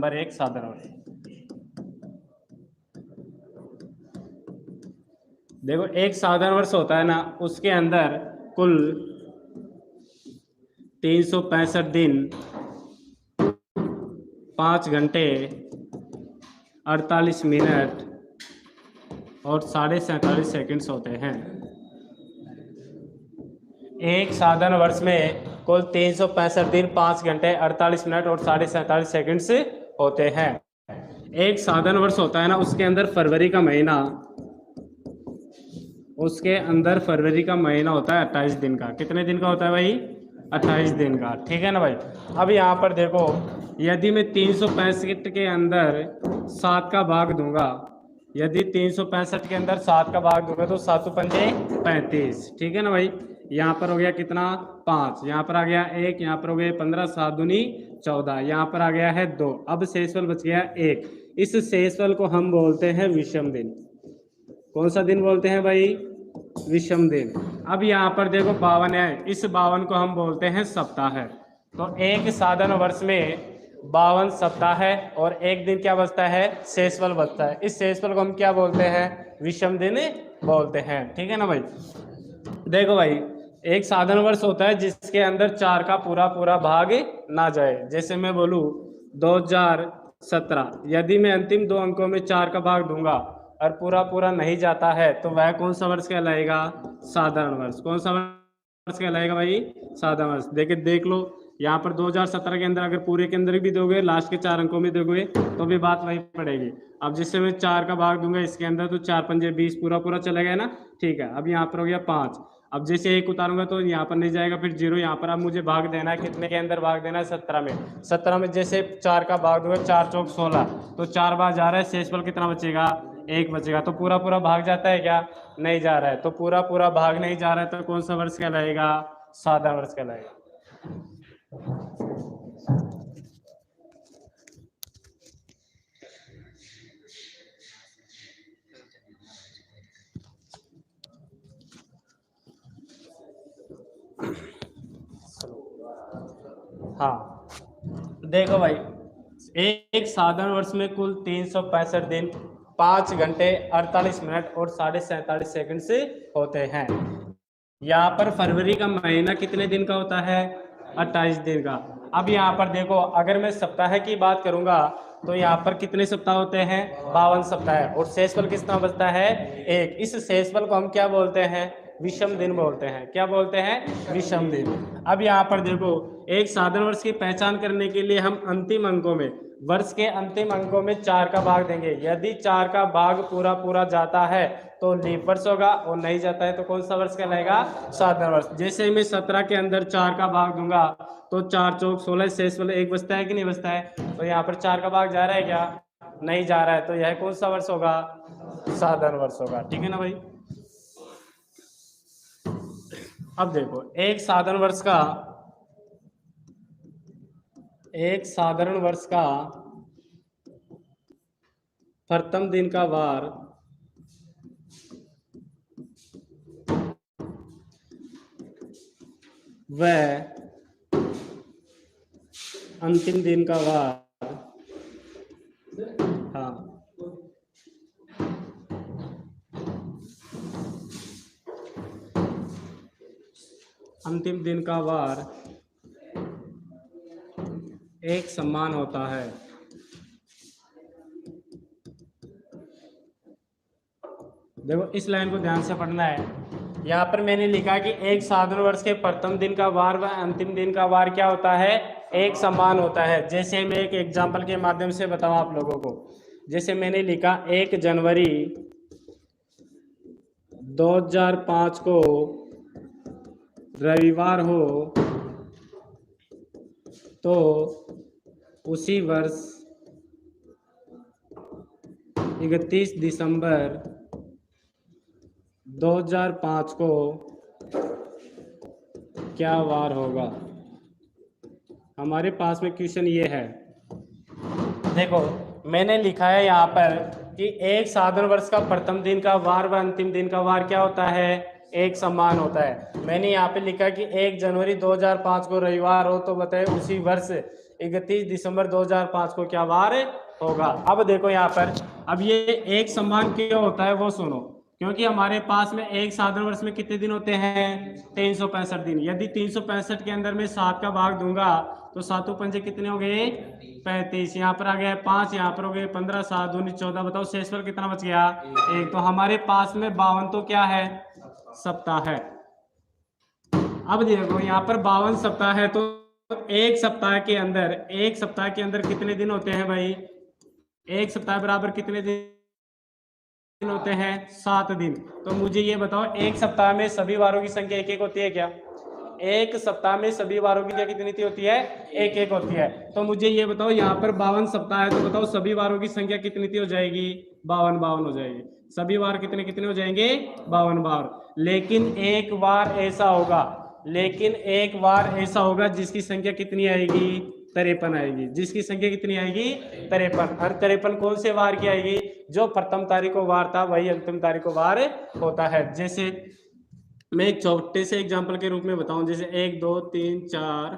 Number 1 साधारण वर्ष। देखो एक साधारण वर्ष होता है ना, उसके अंदर कुल 365 दिन 5 घंटे 48 मिनट और 47.5 सेकंड्स होते हैं। एक साधारण वर्ष में कुल 365 दिन 5 घंटे 48 मिनट और 47.5 सेकंड्स होते हैं। एक साधारण वर्ष होता है ना, उसके अंदर फरवरी का महीना, उसके अंदर फरवरी का महीना होता है 28 दिन का। कितने दिन का होता है भाई? 28 दिन का, ठीक है ना भाई। अब यहाँ पर देखो, यदि मैं 365 के अंदर 7 का भाग दूंगा, यदि 365 के अंदर 7 का भाग दूंगा तो 7 पंजे 35, ठीक है ना भाई। यहाँ पर हो गया कितना? 5, यहाँ पर आ गया 1, यहाँ पर हो गया 15, 7 दूनी 14, यहाँ पर आ गया है 2। अब शेषफल बच गया 1। इस शेषफल को हम बोलते हैं विषम दिन। कौन सा दिन बोलते हैं भाई? विषम दिन। अब यहाँ पर देखो 52 है, इस 52 को हम बोलते हैं सप्ताह है। तो एक साधारण वर्ष में 52 सप्ताह है और एक दिन क्या बचता है? शेषफल बचता है। इस शेषफल को हम क्या बोलते हैं? विषम दिन बोलते हैं, ठीक है ना भाई। देखो भाई, एक साधारण वर्ष होता है जिसके अंदर 4 का पूरा पूरा भाग ना जाए। जैसे मैं बोलूं 2017, यदि मैं अंतिम 2 अंकों में 4 का भाग दूंगा और पूरा पूरा नहीं जाता है तो वह कौन सा वर्ष कहलाएगा? साधारण वर्ष। कौन सा वर्ष कहलाएगा भाई? साधारण वर्ष। देख लो, यहाँ पर 2017 के अंदर अगर पूरे के अंदर भी दोगे, लास्ट के 4 अंकों में दोगे तो भी बात वही पड़ेगी। अब जिससे मैं 4 का भाग दूंगा इसके अंदर तो 4 पंजे 20, पूरा पूरा चला गया ना, ठीक है। अब यहाँ पर हो गया 5। अब जैसे 1 उतारूंगा तो यहाँ पर नहीं जाएगा, फिर 0 यहाँ पर। अब मुझे भाग देना है, कितने के अंदर भाग देना है? 17 में। 17 में जैसे 4 का भाग दूंगा, 4 चौक 16, तो 4 बार जा रहा है, शेषफल कितना बचेगा? 1 बचेगा। तो पूरा पूरा भाग जाता है क्या? नहीं जा रहा है। तो पूरा पूरा भाग नहीं जा रहा है तो कौन सा वर्ष कहलाएगा? साधारण वर्ष कहलाएगा। हाँ देखो भाई, एक साधारण वर्ष में कुल 365 दिन 5 घंटे 48 मिनट और 47.5 सेकंड से होते हैं। यहाँ पर फरवरी का महीना कितने दिन का होता है? 28 दिन का। अब यहाँ पर देखो, अगर मैं सप्ताह की बात करूंगा तो यहाँ पर कितने सप्ताह होते हैं? 52 सप्ताह है। और शेषफल कितना बचता है? 1। इस शेषफल को हम क्या बोलते हैं? विषम दिन बोलते हैं। क्या बोलते हैं? विषम दिन। अब यहाँ पर देखो, एक साधारण वर्ष की पहचान करने के लिए हम अंतिम अंकों में, वर्ष के अंतिम अंकों में 4 का भाग देंगे। यदि 4 का भाग पूरा पूरा जाता है तो लीप वर्ष होगा, और नहीं जाता है तो कौन सा वर्ष कहलाएगा? साधारण वर्ष। जैसे मैं 17 के अंदर 4 का भाग दूंगा तो 4 चौक 16, शेषफल 1 बचता है कि नहीं बचता है? तो यहाँ पर 4 का भाग जा रहा है क्या? नहीं जा रहा है। तो यह कौन सा वर्ष होगा? साधारण वर्ष होगा, ठीक है ना भाई। अब देखो, एक साधारण वर्ष का प्रथम दिन का वार वह अंतिम दिन का वार, हाँ, अंतिम दिन का वार एक समान होता है। देखो इस लाइन को ध्यान से पढ़ना है। यहाँ पर मैंने लिखा कि एक साधारण वर्ष के प्रथम दिन का वार व अंतिम दिन का वार क्या होता है? एक समान होता है। जैसे मैं एक एग्जांपल के माध्यम से बताऊं आप लोगों को। जैसे मैंने लिखा 1 जनवरी 2005 को रविवार हो तो उसी वर्ष 31 दिसंबर 2005 को क्या वार होगा? हमारे पास में क्वेश्चन ये है। देखो मैंने लिखा है यहाँ पर कि एक साधारण वर्ष का प्रथम दिन का वार व अंतिम दिन का वार क्या होता है? एक समान होता है। मैंने यहाँ पे लिखा कि 1 जनवरी 2005 को रविवार हो तो बताए उसी वर्ष 31 दिसंबर 2005 को क्या वार होगा। अब देखो यहाँ पर, अब ये एक समान क्यों होता है वो सुनो, क्योंकि हमारे पास में एक साधारण वर्ष में कितने दिन होते हैं, 365 दिन। यदि 365 के अंदर में 7 का भाग दूंगा तो 7 पंजे कितने हो गए, 35। यहाँ पर आ गया 5, यहाँ पर हो गए 15, 7 दूनी 14। बताओ शेषफल कितना बच गया, 1। तो हमारे पास में 52 तो क्या है, सप्ताह है। अब देखो यहाँ पर 52 सप्ताह है, तो एक सप्ताह के अंदर कितने दिन होते हैं भाई, एक सप्ताह बराबर कितने दिन होते हैं, 7 दिन। तो मुझे ये बताओ, एक सप्ताह में सभी वारों की संख्या एक एक होती है क्या, एक सप्ताह में सभी वारों की संख्या कितनी होती है, एक एक होती है। तो मुझे ये बताओ, यहाँ पर 52 सप्ताह है, तो बताओ सभी वारों की संख्या कितनी हो जाएगी, 52 हो जाएगी। सभी वार कितने कितने हो जाएंगे, 52 बार। लेकिन एक बार ऐसा होगा जिसकी संख्या कितनी आएगी, 53 आएगी। जिसकी संख्या कितनी आएगी, 53। और 53 कौन से वार की आएगी, जो प्रथम तारीख को वार था वही अंतिम तारीख को वार होता है। जैसे मैं एक छोटे से एग्जांपल के रूप में बताऊं, जैसे 1 2 3 4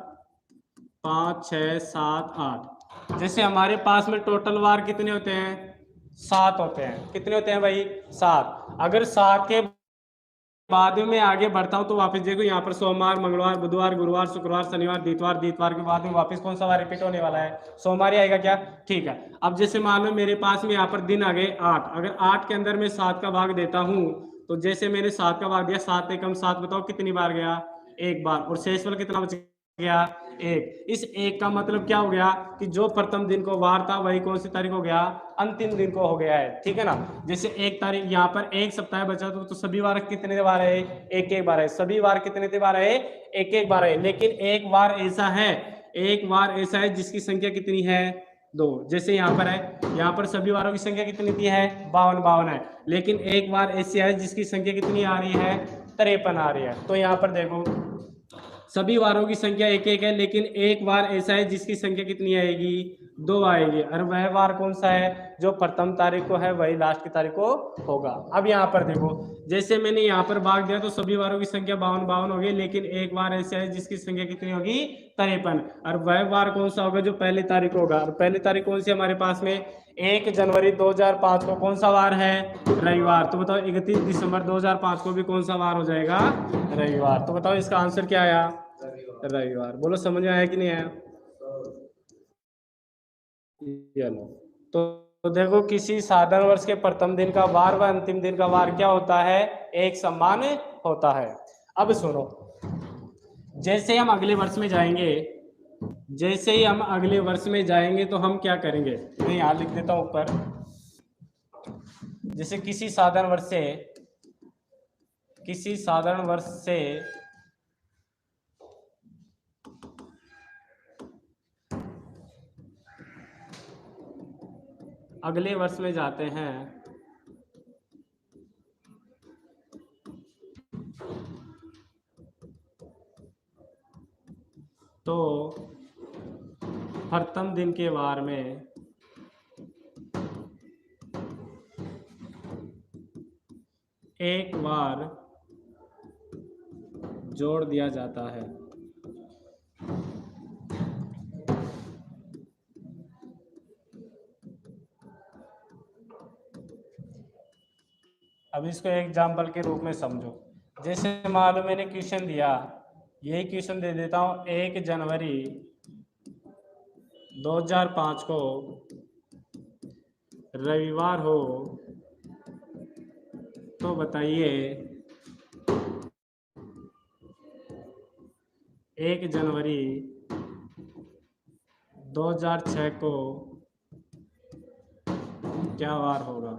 5 6 7 8। जैसे हमारे पास में टोटल वार कितने होते हैं, 7 होते हैं। कितने होते हैं भाई, 7। अगर 7 के बाद में आगे बढ़ता हूं तो वापस देखो, यहाँ पर सोमवार, मंगलवार, बुधवार, गुरुवार, शुक्रवार, शनिवार, दितवार के बाद में वापस कौन सा वार रिपीट होने वाला है, सोमवार ही आएगा क्या, ठीक है। अब जैसे मान लो मेरे पास में यहाँ पर दिन आ गए 8। अगर 8 के अंदर मैं 7 का भाग देता हूँ, तो जैसे मैंने 7 का भाग दिया, 7 एकम 7, बताओ कितनी बार गया, एक बार। और शेषफल कितना बच गया, 1। इस 1 का मतलब क्या हो गया कि जो प्रथम दिन को वार था वही कौन सी तारीख हो गया, अंतिम दिन को हो गया है, ठीक है ना। जैसे 1 तारीख, यहाँ पर एक सप्ताह बचा तो सभी वार कितने बार है, एक एक बार है। सभी वार कितने बार है, एक एक बार है। लेकिन एक वार ऐसा है जिसकी संख्या कितनी है, 2। जैसे यहाँ पर है, यहाँ पर सभी वारों की संख्या कितनी है, 52 है। लेकिन एक बार ऐसी है जिसकी संख्या कितनी आ रही है, 53 आ रही है। तो यहाँ पर देखो, सभी वारों की संख्या एक एक है, लेकिन एक वार ऐसा है जिसकी संख्या कितनी आएगी, 2 आएगी। और वह वार कौन सा है, जो प्रथम तारीख को है वही लास्ट की तारीख को होगा। अब यहाँ पर देखो, जैसे मैंने यहाँ पर भाग दिया तो सभी वारों की संख्या 52 हो गई, लेकिन एक वार ऐसा है जिसकी संख्या कितनी होगी, 53। और वह वार कौन सा होगा, जो पहली तारीख होगा। और पहली तारीख कौन सी हमारे पास में, 1 जनवरी 2005 को कौन सा वार है, रविवार। तो बताओ 31 दिसंबर 2005 को भी कौन सा वार हो जाएगा, रविवार। तो बताओ इसका आंसर क्या आया, रविवार। बोलो समझ में आया कि नहीं आया। चलो, तो देखो, किसी साधारण वर्ष के प्रथम दिन का वार व अंतिम दिन का वार क्या होता है, एक समान होता है। अब सुनो, जैसे हम अगले वर्ष में जाएंगे तो हम क्या करेंगे, मैं यहाँ लिख देता हूं ऊपर। जैसे किसी साधारण वर्ष से अगले वर्ष में जाते हैं तो प्रथम दिन के वार में एक वार जोड़ दिया जाता है। अब इसको एग्जाम्पल के रूप में समझो। जैसे मान लो मैंने क्वेश्चन दिया, यही क्वेश्चन दे देता हूँ, 1 जनवरी 2005 को रविवार हो तो बताइए 1 जनवरी 2006 को क्या वार होगा।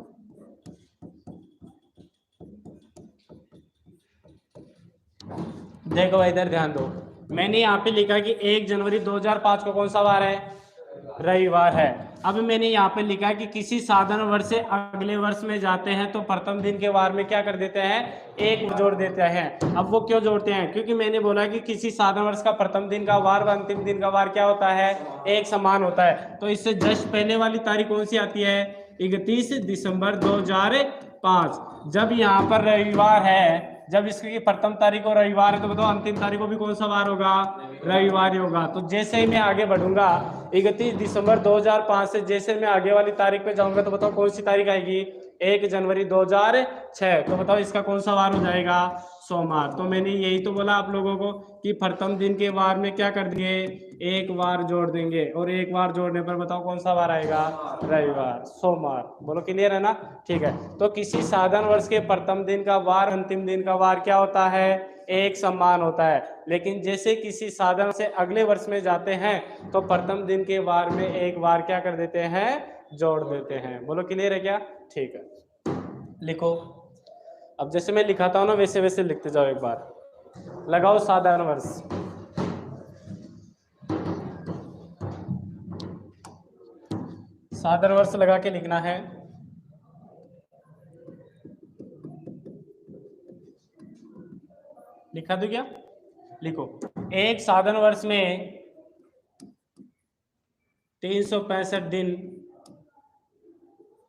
देखो भाई, इधर ध्यान दो, मैंने यहाँ पे लिखा कि 1 जनवरी 2005 को कौन सा वार है, रविवार है। अब मैंने यहाँ पे लिखा कि किसी साधारण वर्ष से अगले वर्ष में जाते हैं तो प्रथम दिन के वार में क्या कर देते हैं, एक जोड़ देते हैं। अब वो क्यों जोड़ते हैं, क्योंकि मैंने बोला कि किसी साधारण वर्ष का प्रथम दिन का वार व अंतिम दिन का वार क्या होता है, एक समान होता है। तो इससे जस्ट पहले वाली तारीख कौन सी आती है, 31 दिसंबर 2005। जब यहाँ पर रविवार है, जब इसकी प्रथम तारीख को रविवार है तो बताओ अंतिम तारीख को भी कौन सा वार होगा, रविवार ही होगा। तो जैसे ही मैं आगे बढ़ूंगा 31 दिसंबर 2005 से जैसे मैं आगे वाली तारीख पे जाऊंगा तो बताओ कौन सी तारीख आएगी, 1 जनवरी 2006। तो बताओ इसका कौन सा वार हो जाएगा, सोमवार। तो मैंने यही तो बोला आप लोगों को कि प्रथम दिन के वार में क्या कर दिए, एक वार जोड़ देंगे और एक वार जोड़ने पर बताओ कौन सा वार आएगा, रविवार, सोमवार। बोलो क्लियर है ना, ठीक है। तो किसी साधारण वर्ष के प्रथम दिन का वार अंतिम दिन का वार क्या होता है, एक समान होता है। लेकिन जैसे किसी साधन से अगले वर्ष में जाते हैं तो प्रथम दिन के वार में एक वार क्या कर देते हैं, जोड़ देते हैं। बोलो क्लियर है क्या, ठीक है। लिखो, अब जैसे मैं लिखाता हूं ना वैसे वैसे लिखते जाओ। एक बार लगाओ साधारण वर्ष, साधारण वर्ष लगा के लिखना है। लिखा दो क्या, लिखो। एक साधारण वर्ष में 365 दिन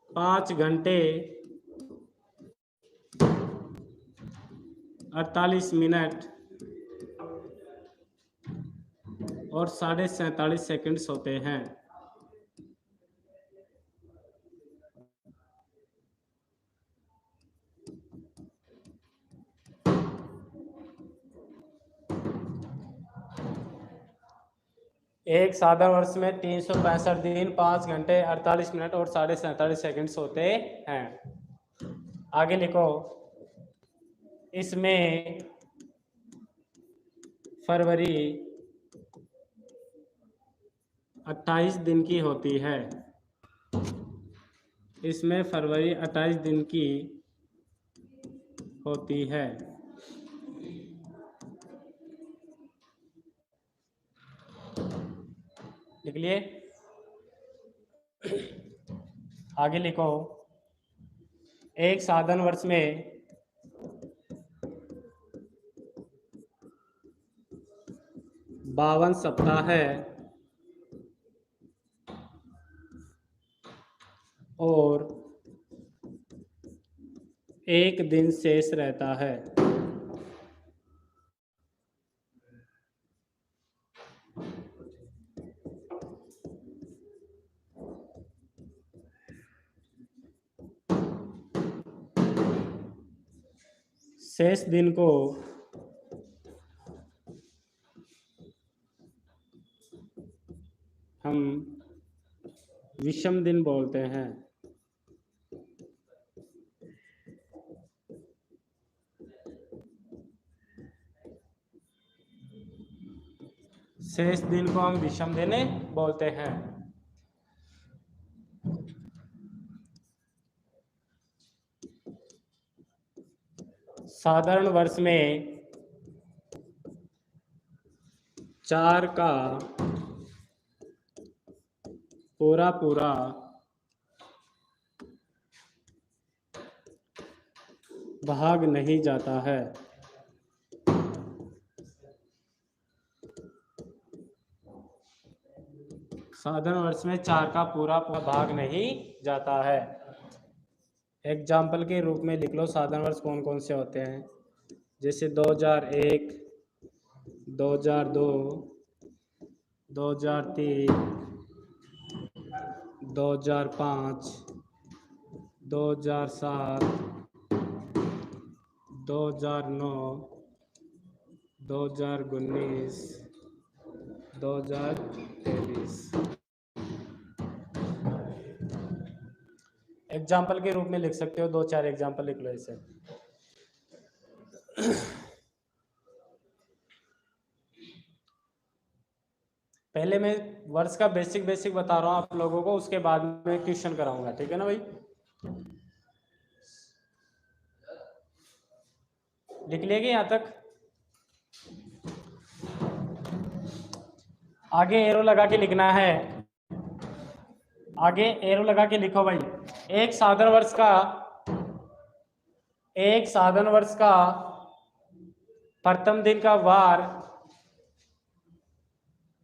5 घंटे 48 मिनट और 47.5 सेकंड्स होते हैं। एक साधारण वर्ष में 365 दिन 5 घंटे 48 मिनट और 47.5 सेकंड्स होते हैं। आगे लिखो, इसमें फरवरी 28 दिन की होती है। इसमें फरवरी 28 दिन की होती है। लिख लिए, आगे लिखो। एक साधारण वर्ष में 52 सप्ताह है और एक दिन शेष रहता है। शेष दिन को हम विषम दिन बोलते हैं। शेष दिन को हम विषम दिन बोलते हैं। साधारण वर्ष में 4 का पूरा पूरा भाग नहीं जाता है। साधारण वर्ष में 4 का पूरा पूरा भाग नहीं जाता है। एग्जाम्पल के रूप में लिख लो साधारण वर्ष कौन कौन से होते हैं, जैसे 2001, 2002, 2003, 2005, 2007, 2009, 2019, 2023। एग्जाम्पल के रूप में लिख सकते हो, 2-4 एग्जाम्पल लिख लो ऐसे। पहले मैं वर्ष का बेसिक बता रहा हूँ आप लोगों को, उसके बाद में क्वेश्चन कराऊंगा, ठीक है ना भाई। लिख लिया यहाँ तक। आगे एरो लगा के लिखना है, आगे एरो लगा के लिखो भाई। एक साधारण वर्ष का प्रथम दिन का वार,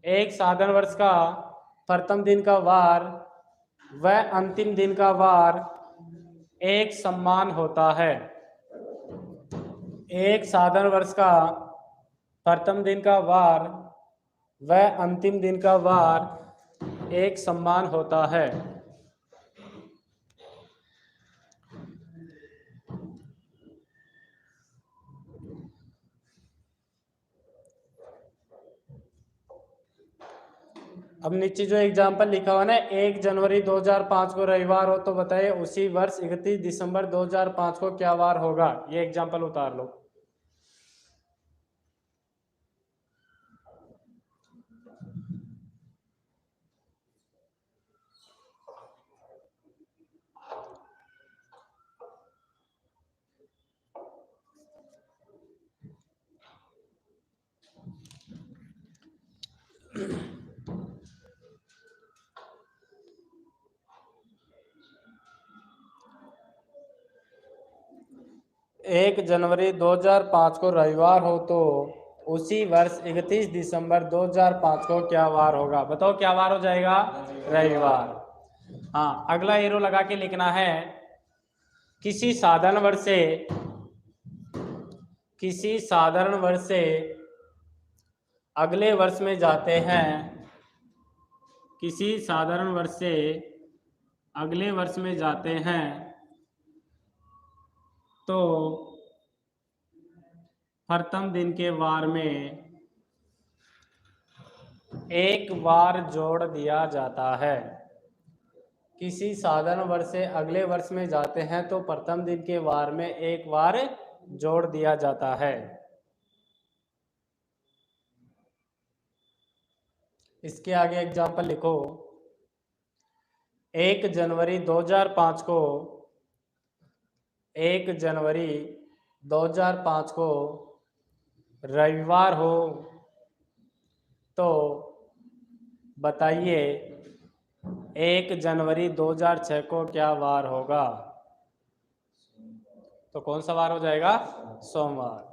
एक साधारण वर्ष का प्रथम दिन का वार व अंतिम दिन का वार एक समान होता है। एक साधारण वर्ष का प्रथम दिन का वार व अंतिम दिन का वार एक समान होता है। अब नीचे जो एग्जाम्पल लिखा हुआ ना, 1 जनवरी 2005 को रविवार हो तो बताइए उसी वर्ष 31 दिसंबर 2005 को क्या वार होगा। ये एग्जाम्पल उतार लो। एक जनवरी 2005 को रविवार हो तो उसी वर्ष 31 दिसंबर 2005 को क्या वार होगा। बताओ क्या वार हो जाएगा? रविवार। हाँ, अगला एरो लगा के लिखना है। किसी साधारण वर्ष से अगले वर्ष में जाते हैं, किसी साधारण वर्ष से अगले वर्ष में जाते हैं तो प्रथम दिन के वार में एक वार जोड़ दिया जाता है। किसी साधारण वर्ष से अगले वर्ष में जाते हैं तो प्रथम दिन के वार में एक वार जोड़ दिया जाता है। इसके आगे एग्जाम्पल लिखो। 1 जनवरी 2005 को 1 जनवरी 2005 को रविवार हो तो बताइए 1 जनवरी 2006 को क्या वार होगा। तो कौन सा वार हो जाएगा? सोमवार।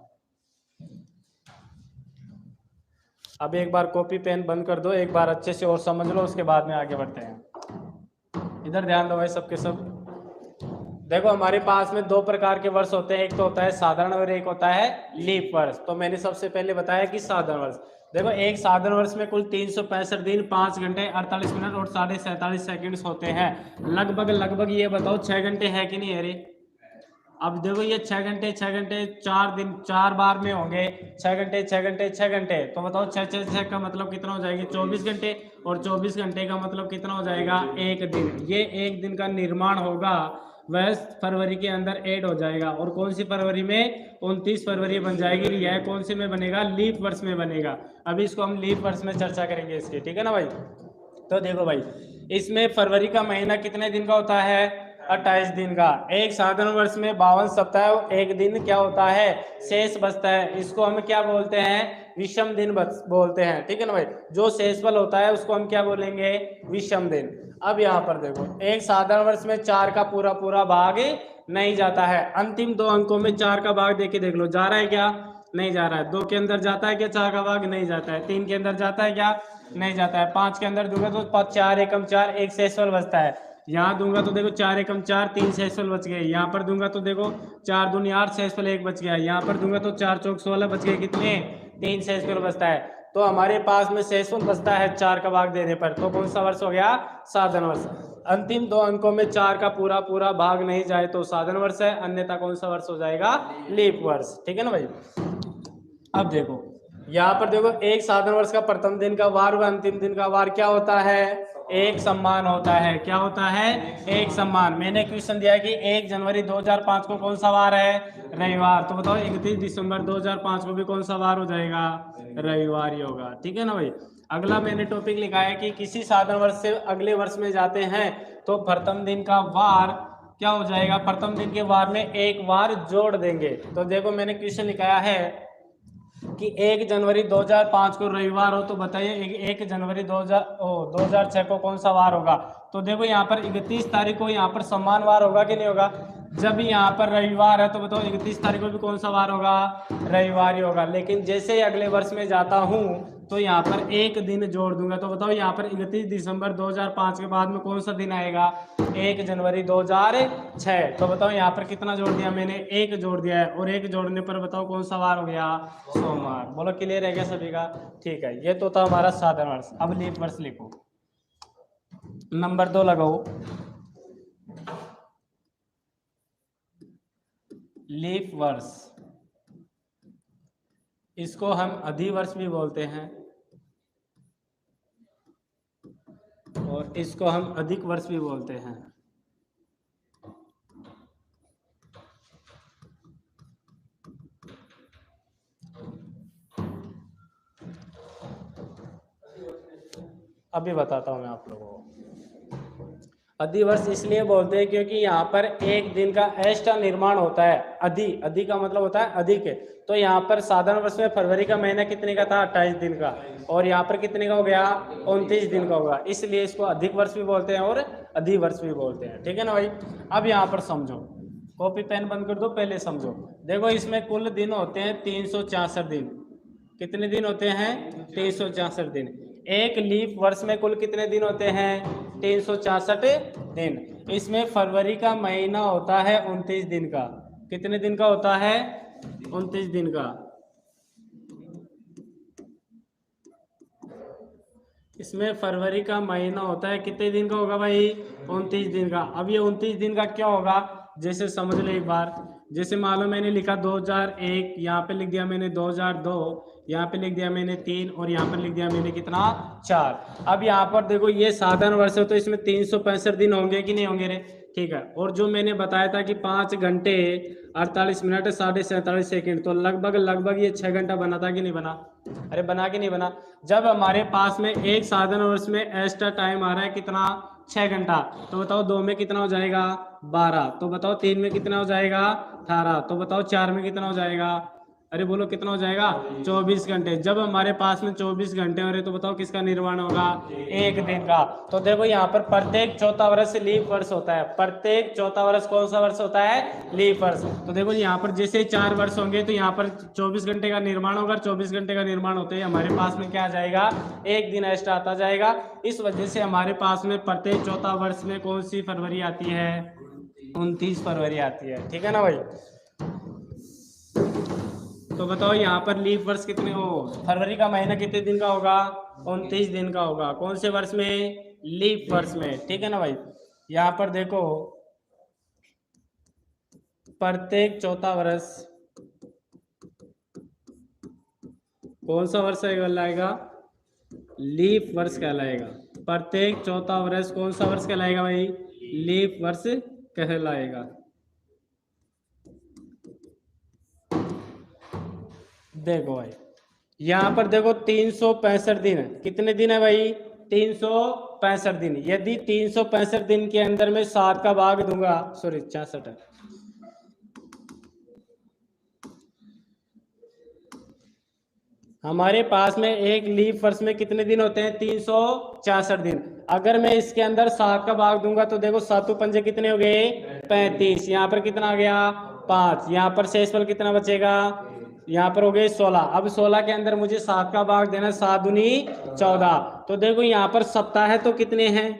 अब एक बार कॉपी पेन बंद कर दो, एक बार अच्छे से और समझ लो, उसके बाद में आगे बढ़ते हैं। इधर ध्यान दो भाई सबके सब। देखो हमारे पास में दो प्रकार के वर्ष होते हैं, एक तो होता है साधारण और एक होता है लीप वर्ष। तो मैंने सबसे पहले बताया कि साधारण वर्ष। देखो एक साधारण वर्ष में कुल 365 दिन 5 घंटे 48 मिनट और 47.5 सेकंड्स होते हैं। लगभग ये बताओ 6 घंटे है कि नहीं है रे? अब देखो ये 6 घंटे 4 दिन 4 बार में होंगे, 6 घंटे 6 घंटे 6 घंटे। तो बताओ 6 का मतलब कितना हो जाएगा? 24 घंटे। और 24 घंटे का मतलब कितना हो जाएगा? एक दिन। ये एक दिन का निर्माण होगा वह फरवरी के अंदर ऐड हो जाएगा। और कौन सी फरवरी में? 29 फरवरी बन जाएगी। यह कौन से में बनेगा? लीप वर्ष में बनेगा। अभी इसको हम लीप वर्ष में चर्चा करेंगे इसकी, ठीक है ना भाई। तो देखो भाई इसमें फरवरी का महीना कितने दिन का होता है? 28 दिन का। एक साधारण वर्ष में 52 सप्ताह, एक दिन क्या होता है? शेष बचता है। इसको हम क्या बोलते हैं? विषम दिन बोलते हैं, ठीक है ना भाई। जो शेषफल होता है उसको हम क्या बोलेंगे? विषम दिन। अब यहाँ पर देखो एक साधारण वर्ष में 4 का पूरा भाग नहीं जाता है। अंतिम दो अंकों में 4 का भाग देके देख लो, जा रहा है क्या? नहीं जा रहा है। 2 के अंदर जाता है क्या 4 का भाग? नहीं जाता है। 3 के अंदर जाता है क्या? नहीं जाता है। 5 के अंदर दूंगा तो 4 एकम 4, एक शेषफल बचता है। यहाँ दूंगा तो देखो 4 एकम 4, 3 शेषफल बच गए। यहाँ पर दूंगा तो देखो 4 दूनी 8, शेषफल 1 बच गया। यहाँ पर दूंगा तो 4 चौक 16 बच गए। कितने? 3 शेषफल बचता है। तो हमारे पास में शेषफल बचता है 4 का भाग देने पर। तो कौन सा वर्ष हो गया? साधारण वर्ष। अंतिम दो अंकों में 4 का पूरा भाग नहीं जाए तो साधारण वर्ष है, अन्यथा कौन सा वर्ष हो जाएगा? लीप वर्ष, ठीक है ना भाई। अब देखो यहाँ पर देखो एक साधारण वर्ष का प्रथम दिन का वार व अंतिम दिन का वार क्या होता है? एक समान होता है। क्या होता है? एक समान। मैंने क्वेश्चन दिया कि 1 जनवरी 2005 को कौन सा वार है? रविवार। तो बताओ 31 दिसंबर 2005 को भी कौन सा वार हो जाएगा? रविवार ही होगा, ठीक है ना भाई। अगला मैंने टॉपिक लिखा है कि किसी साधारण वर्ष से अगले वर्ष में जाते हैं तो प्रथम दिन का वार क्या हो जाएगा? प्रथम दिन के वार में एक वार जोड़ देंगे। तो देखो मैंने क्वेश्चन लिखाया है कि 1 जनवरी 2005 को रविवार हो तो बताइए 1 जनवरी 2006 को कौन सा वार होगा। तो देखो यहाँ पर 31 तारीख को यहाँ पर समान वार होगा कि नहीं होगा? जब यहाँ पर रविवार है तो बताओ 31 तारीख को भी कौन सा वार होगा? रविवार ही होगा। लेकिन जैसे ही अगले वर्ष में जाता हूँ तो यहाँ पर एक दिन जोड़ दूंगा, तो बताओ यहाँ पर 31 दिसंबर 2005 के बाद में कौन सा दिन आएगा? 1 जनवरी 2006। तो बताओ यहाँ पर कितना जोड़ दिया मैंने? 1 जोड़ दिया है, और 1 जोड़ने पर बताओ कौन सा वार हो गया? सोमवार। बोलो क्लियर है क्या सभी का? ठीक है, ये तो था हमारा साधारण वर्ष। अब लीप वर्ष लिखो। नंबर 2 लगाओ, लीप वर्ष। इसको हम अधिवर्ष भी बोलते हैं और इसको हम अधिक वर्ष भी बोलते हैं। अभी बताता हूं मैं आप लोगों को। अधिवर्ष इसलिए बोलते हैं क्योंकि यहाँ पर एक दिन का एक्स्ट्रा निर्माण होता है। अधि का मतलब होता है अधिक है। तो यहाँ पर साधारण वर्ष में फरवरी का महीना कितने का था? 28 दिन का, और यहाँ पर कितने का हो गया? 29 दिन का होगा। इसलिए इसको अधिक वर्ष भी बोलते हैं और अधिवर्ष भी बोलते हैं। ठीक है ना भाई? अब यहाँ पर समझो, कॉपी पेन बंद कर दो, पहले समझो। देखो इसमें कुल दिन होते हैं 364 दिन। कितने दिन होते हैं? 364 दिन। एक लीप वर्ष में कुल कितने दिन होते हैं? 364 दिन। इसमें फरवरी का महीना होता है 29 दिन का। कितने दिन का होता है? 29 दिन का। इसमें फरवरी का महीना होता है कितने दिन का होगा भाई? 29 दिन का। अब ये 29 दिन का क्या होगा? जैसे समझ लो एक बार, जैसे मान लो मैंने लिखा 2001, यहाँ पे लिख दिया मैंने 2002, यहाँ पे लिख दिया मैंने 3, और यहाँ पर लिख दिया मैंने कितना? 4। अब यहाँ पर देखो ये साधारण वर्ष है, तो इसमें 365 दिन होंगे कि नहीं होंगे रे? ठीक है। और जो मैंने बताया था कि 5 घंटे 48 मिनट 47 सेकंड, तो लगभग ये 6 घंटा बना था कि नहीं बना? अरे बना कि नहीं बना? जब हमारे पास में एक साधारण वर्ष में एक्स्ट्रा टाइम आ रहा है कितना? 6 घंटा। तो बताओ 2 में कितना हो जाएगा? 12। तो बताओ 3 में कितना हो जाएगा? 18। तो बताओ 4 में कितना हो जाएगा? अरे बोलो कितना हो जाएगा? 24 घंटे। जब हमारे पास में 24 घंटे हो रहे, तो बताओ किसका निर्माण होगा? एक दिन का। तो देखो यहाँ पर प्रत्येक चौथा वर्ष लीप वर्ष होता है। प्रत्येक चौथा वर्ष कौन सा वर्ष होता है? लीप वर्ष। तो देखो यहाँ पर जैसे 4 वर्ष होंगे, तो यहाँ पर 24 घंटे का निर्माण होगा। 24 घंटे का निर्माण होते ही हमारे पास में क्या आ जाएगा? एक दिन एक्स्ट्रा आता जाएगा। इस वजह से हमारे पास में प्रत्येक चौथा वर्ष में कौन सी फरवरी आती है? 29 फरवरी आती है। ठीक है ना भाई? तो बताओ यहाँ पर लीप वर्ष कितने हो? फरवरी का महीना कितने दिन का होगा? 29 दिन का होगा। कौन से वर्ष में? लीप वर्ष में। ठीक है ना भाई? यहाँ पर देखो प्रत्येक चौथा वर्ष कौन सा वर्ष कहलाएगा? लीप वर्ष कहलाएगा। प्रत्येक चौथा वर्ष कौन सा वर्ष कहलाएगा भाई? लीप वर्ष कहलाएगा। देखो भाई यहाँ पर देखो 365 दिन है। कितने दिन है भाई? 365 दिन। यदि 365 दिन के अंदर में 7 का भाग दूंगा, सॉरी 66 है, हमारे पास में एक लीप वर्ष में कितने दिन होते हैं? 366 दिन। अगर मैं इसके अंदर 7 का भाग दूंगा, तो देखो 7 पंजे कितने हो गए? 35। यहाँ पर कितना आ गया? 5। यहाँ पर शेषफल कितना बचेगा? यहाँ पर हो गए 16। अब 16 के अंदर मुझे 7 का भाग देना, 7 दूनी 14। तो देखो यहाँ पर सप्ताह है तो कितने हैं?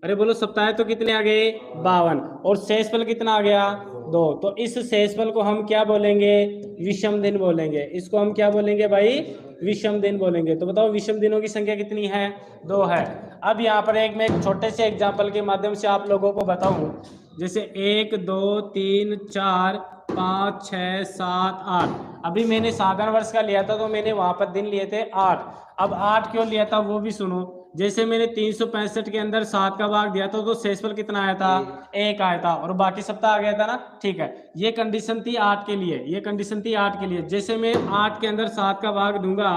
अरे बोलो सप्ताह तो कितने आ गए? 52। और शेषफल कितना आ गया? 2। तो इस शेषफल को हम क्या बोलेंगे? विषम दिन बोलेंगे। इसको हम क्या बोलेंगे भाई? विषम दिन बोलेंगे। तो बताओ विषम दिनों की संख्या कितनी है? 2 है। अब यहाँ पर मैं एक छोटे से एग्जाम्पल के माध्यम से आप लोगों को बताऊं। जैसे 1 2 3 4 5 6 7 8। अभी मैंने साधारण वर्ष का लिया था, तो मैंने वहां पर दिन लिए थे 8। अब 8 क्यों लिया था वो भी सुनो। जैसे मैंने 365 के अंदर 7 का भाग दिया था, तो शेषफल कितना आया था? 1 आया था, और बाकी सप्ताह आ गया था ना। ठीक है, ये कंडीशन थी 8 के लिए। ये कंडीशन थी 8 के लिए। जैसे मैं 8 के अंदर 7 का भाग दूंगा,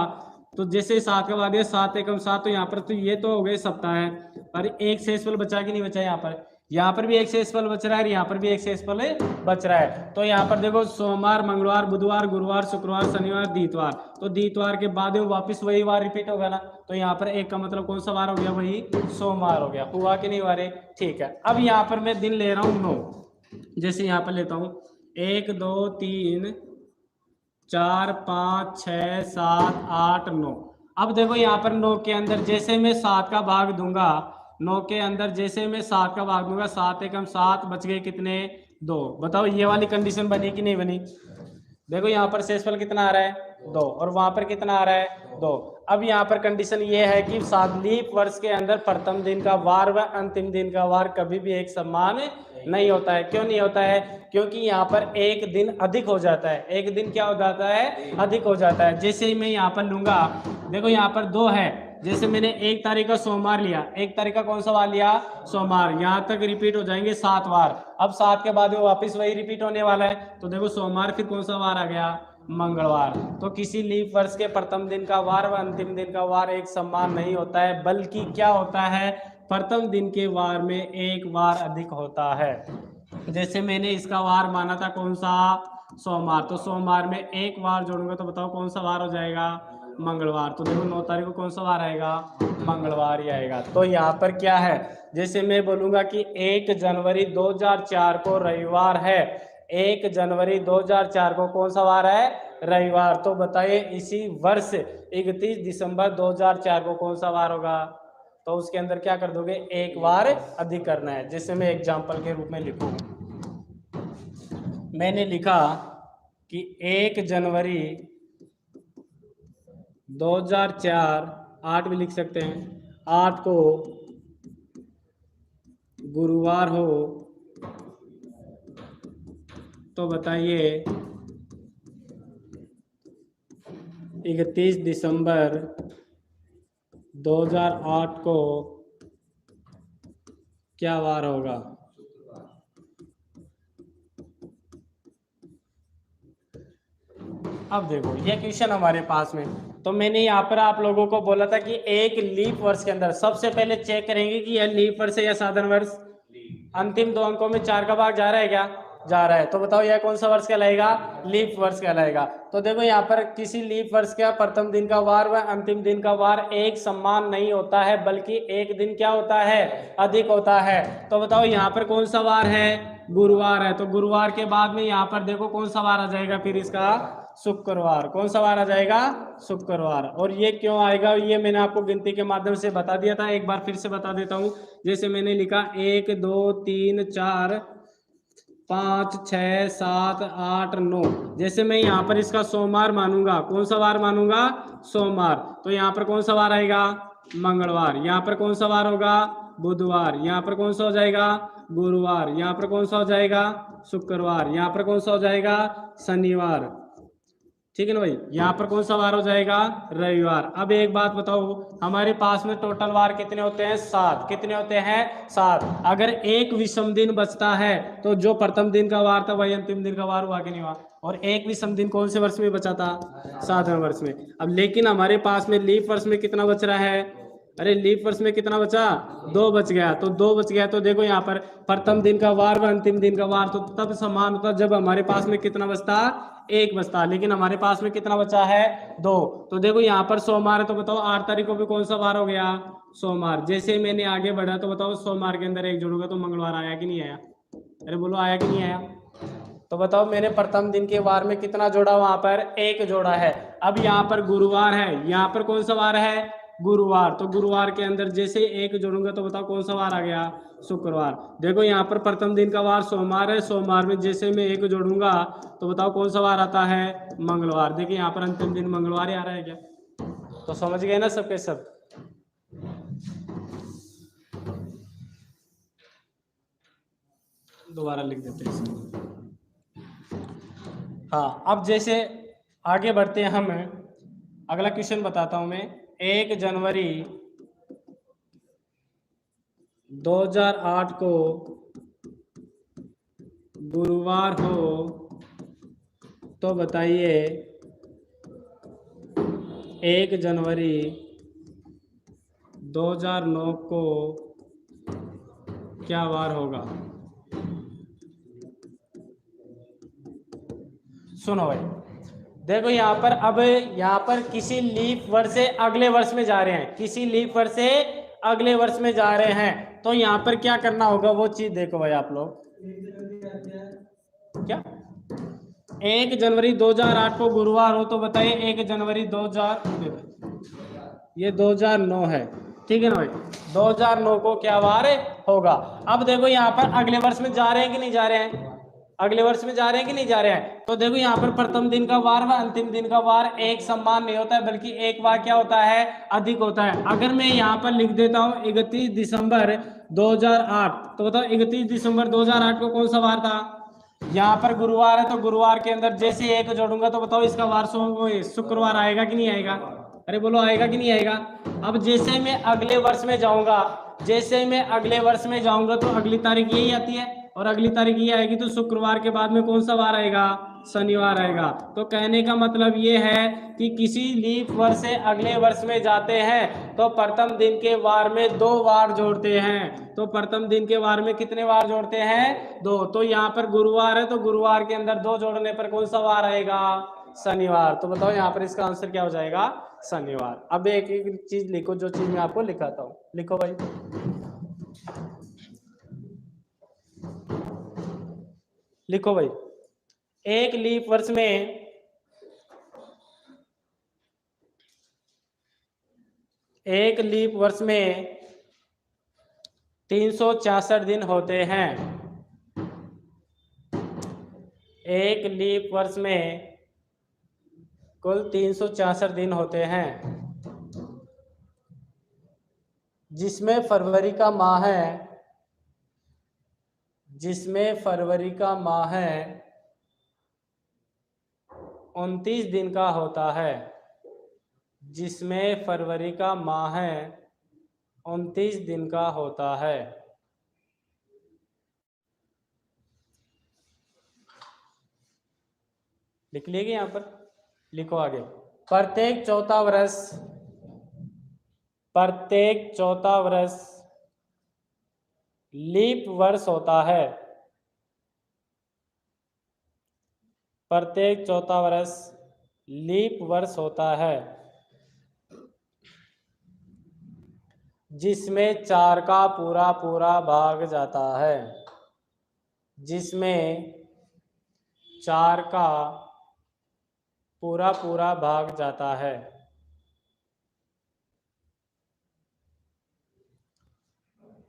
तो जैसे 7 का भाग दिया 7 एकम 7, तो यहाँ पर तो ये तो हो गए सप्ताह है, और एक शेषफल बचा कि नहीं बचा? यहाँ पर भी एक शेषफल बच रहा है, यहाँ पर भी एक शेषफल बच रहा है। तो यहाँ पर देखो सोमवार, मंगलवार, बुधवार, गुरुवार, शुक्रवार, शनिवार, दितवार। तो दितवार के बाद में वापस वही वार रिपीट होगा ना। तो यहाँ पर एक का मतलब कौन सा वार हो गया? वही सोमवार हो गया। हुआ कि नहीं वारे? ठीक है। अब यहाँ पर मैं दिन ले रहा हूँ 9। जैसे यहाँ पर लेता हूँ 1 2 3 4 5 6 7 8 9। अब देखो यहाँ पर 9 के अंदर जैसे मैं 7 का भाग दूंगा, 9 के अंदर जैसे मैं 7 का भाग दूंगा, 7 एकम 7, बच गए कितने 2। बताओ ये वाली कंडीशन बनी कि नहीं बनी। देखो यहाँ पर शेषफल कितना आ रहा है 2, और वहां पर कितना आ रहा है 2। अब यहाँ पर कंडीशन ये है कि लीप वर्ष के अंदर प्रथम दिन का वार व अंतिम दिन का वार कभी भी एक समान नहीं होता है। क्यों नहीं होता है? क्योंकि यहाँ पर एक दिन अधिक हो जाता है। एक दिन क्या हो जाता है? अधिक हो जाता है। जैसे ही मैं यहाँ पर लूंगा, देखो यहाँ पर 2 है, जैसे मैंने 1 तारीख का सोमवार लिया, 1 तारीख का कौन सा वार लिया? सोमवार। यहाँ तक रिपीट हो जाएंगे 7 बार। अब 7 के बाद में वापस वही रिपीट होने वाला है। तो देखो सोमवार, फिर कौन सा वार आ गया? मंगलवार। तो किसी लीप वर्ष के प्रथम दिन का वार व अंतिम दिन का वार एक समान नहीं होता है, बल्कि क्या होता है? प्रथम दिन के वार में एक वार अधिक होता है। जैसे मैंने इसका वार माना था कौन सा? सोमवार। तो सोमवार में एक वार जोड़ूंगा तो बताओ कौन सा वार हो जाएगा? मंगलवार। तो देखो 9 तारीख को कौन सा वार आएगा? मंगलवार ही आएगा। तो यहाँ पर क्या है, जैसे मैं बोलूंगा कि 1 जनवरी 2004 को रविवार है, 1 जनवरी 2004 को कौन सा वार है? रविवार। तो बताइए इसी वर्ष 31 दिसंबर 2004 को कौन सा वार होगा? तो उसके अंदर क्या कर दोगे? एक वार अधिक करना है। जैसे मैं एग्जांपल के रूप में लिखूं, मैंने लिखा कि 1 जनवरी 2004, 8 भी लिख सकते हैं, 8 को गुरुवार हो, तो बताइए 31 दिसंबर 2008 को क्या वार होगा? अब देखो ये क्वेश्चन हमारे पास में, तो मैंने यहाँ पर आप लोगों को बोला था कि एक लीप वर्ष के अंदर सबसे पहले चेक करेंगे कि यह लीप वर्ष है या साधारण वर्ष। अंतिम 2 अंकों में 4 का भाग जा रहा है क्या? जा रहा है। तो बताओ यह कौन सा वर्ष कहलाएगा? लीप वर्ष कहलाएगा। तो देखो यहाँ पर किसी लीप वर्ष का प्रथम दिन का वार व अंतिम दिन का वार एक समान नहीं होता है, बल्कि एक दिन क्या होता है? अधिक होता है। तो बताओ यहाँ पर कौन सा वार है? गुरुवार है। तो गुरुवार के बाद में यहाँ पर देखो कौन सा वार आ जाएगा फिर इसका? शुक्रवार। कौन सा वार आ जाएगा? शुक्रवार। और ये क्यों आएगा ये मैंने आपको गिनती के माध्यम से बता दिया था, एक बार फिर से बता देता हूं। जैसे मैंने लिखा 1 2 3 4 5 6 7 8 9, जैसे मैं यहाँ पर इसका सोमवार मानूंगा, कौन सा वार मानूंगा? सोमवार। तो यहाँ पर कौन सा वार आएगा? मंगलवार। यहाँ पर कौन सा वार होगा? बुधवार। यहाँ पर कौन सा हो जाएगा? गुरुवार। यहाँ पर कौन सा हो जाएगा? शुक्रवार। यहाँ पर कौन सा हो जाएगा? शनिवार। ठीक है ना भाई। यहाँ पर कौन सा वार हो जाएगा? रविवार। अब एक बात बताओ, हमारे पास में टोटल वार कितने होते हैं? 7। कितने होते हैं? 7। अगर एक विषम दिन बचता है तो जो प्रथम दिन का वार था वही अंतिम दिन का वार हुआ कि नहीं हुआ? और एक विषम दिन कौन से वर्ष में बचा था? साधारण वर्ष में। अब लेकिन हमारे पास में लीप वर्ष में कितना बच रहा है? अरे लीप वर्ष में कितना बचा? 2 बच गया। तो 2 बच गया तो देखो यहाँ पर प्रथम दिन का वार व अंतिम दिन का वार तो तब समान होता जब हमारे पास में कितना बचता? 1 बचता। लेकिन हमारे पास में कितना बचा है? 2। तो देखो यहाँ पर सोमवार है, तो बताओ 8 तारीख को भी कौन सा वार हो गया? सोमवार। जैसे मैंने आगे बढ़ा तो बताओ सोमवार के अंदर 1 जोड़ूंगा तो मंगलवार आया कि नहीं आया? अरे बोलो आया कि नहीं आया? तो बताओ मैंने प्रथम दिन के वार में कितना जोड़ा? वहां पर 1 जोड़ा है। अब यहाँ पर गुरुवार है, यहाँ पर कौन सा वार है? गुरुवार। तो गुरुवार के अंदर जैसे 1 जोड़ूंगा तो बताओ कौन सा वार आ गया? शुक्रवार। देखो यहाँ पर प्रथम दिन का वार सोमवार है, सोमवार में जैसे मैं 1 जोड़ूंगा तो बताओ कौन सा वार आता है? मंगलवार। देखिए यहाँ पर अंतिम दिन मंगलवार ही आ रहा है क्या? तो समझ गए ना सबके सब? दोबारा लिख देते हैं। हाँ, अब जैसे आगे बढ़ते हैं हम, अगला क्वेश्चन बताता हूं मैं। 1 जनवरी 2008 को गुरुवार हो तो बताइए 1 जनवरी 2009 को क्या वार होगा? सुनो भाई, देखो यहाँ पर, अब यहाँ पर किसी लीप वर्ष से अगले वर्ष में जा रहे हैं, किसी लीप वर्ष से अगले वर्ष में जा रहे हैं, तो यहाँ पर क्या करना होगा वो चीज देखो भाई आप लोग। क्या 1 जनवरी 2008 को गुरुवार हो तो बताइए 1 जनवरी 2000 ये 2009 है, ठीक है ना भाई। 2009 को क्या वार होगा। अब देखो यहाँ पर अगले वर्ष में जा रहे हैं कि नहीं जा रहे हैं, अगले वर्ष में जा रहे हैं कि नहीं जा रहे हैं। तो देखो यहाँ पर प्रथम दिन का वार व अंतिम दिन का वार एक समान नहीं होता है, बल्कि एक वार क्या होता है, अधिक होता है। अगर मैं यहाँ पर लिख देता हूँ 31 दिसंबर 2008, तो बताओ 31 दिसंबर 2008 को कौन सा वार था। यहाँ पर गुरुवार है, तो गुरुवार के अंदर जैसे एक जोड़ूंगा तो बताओ इसका वार शुक्रवार आएगा कि नहीं आएगा। अरे बोलो आएगा कि नहीं आएगा। अब जैसे मैं अगले वर्ष में जाऊंगा, जैसे मैं अगले वर्ष में जाऊंगा तो अगली तारीख यही आती है, और अगली तारीख ये आएगी, तो शुक्रवार के बाद में कौन सा वार आएगा, शनिवार आएगा। तो कहने का मतलब ये है कि किसी लीप वर्ष से अगले वर्ष में जाते हैं तो प्रथम दिन के वार में 2 वार जोड़ते हैं। तो प्रथम दिन के वार में कितने वार जोड़ते हैं, 2। तो यहाँ पर गुरुवार है, तो गुरुवार के अंदर 2 जोड़ने पर कौन सा वार आएगा, शनिवार। तो बताओ यहाँ पर इसका आंसर क्या हो जाएगा, शनिवार। अब एक एक चीज लिखो, जो चीज मैं आपको लिखाता हूँ, लिखो भाई। लिखो भाई, एक लीप वर्ष में एक लीप वर्ष में 366 दिन होते हैं। एक लीप वर्ष में कुल 366 दिन होते हैं, जिसमें फरवरी का माह है, जिसमें फरवरी का माह है 29 दिन का होता है, जिसमें फरवरी का माह है 29 दिन का होता है। लिख लीजिए यहाँ पर, लिखो आगे। प्रत्येक चौथा वर्ष लीप वर्ष होता है। प्रत्येक चौथा वर्ष लीप वर्ष होता है, जिसमें 4 का पूरा पूरा भाग जाता है, जिसमें 4 का पूरा पूरा भाग जाता है।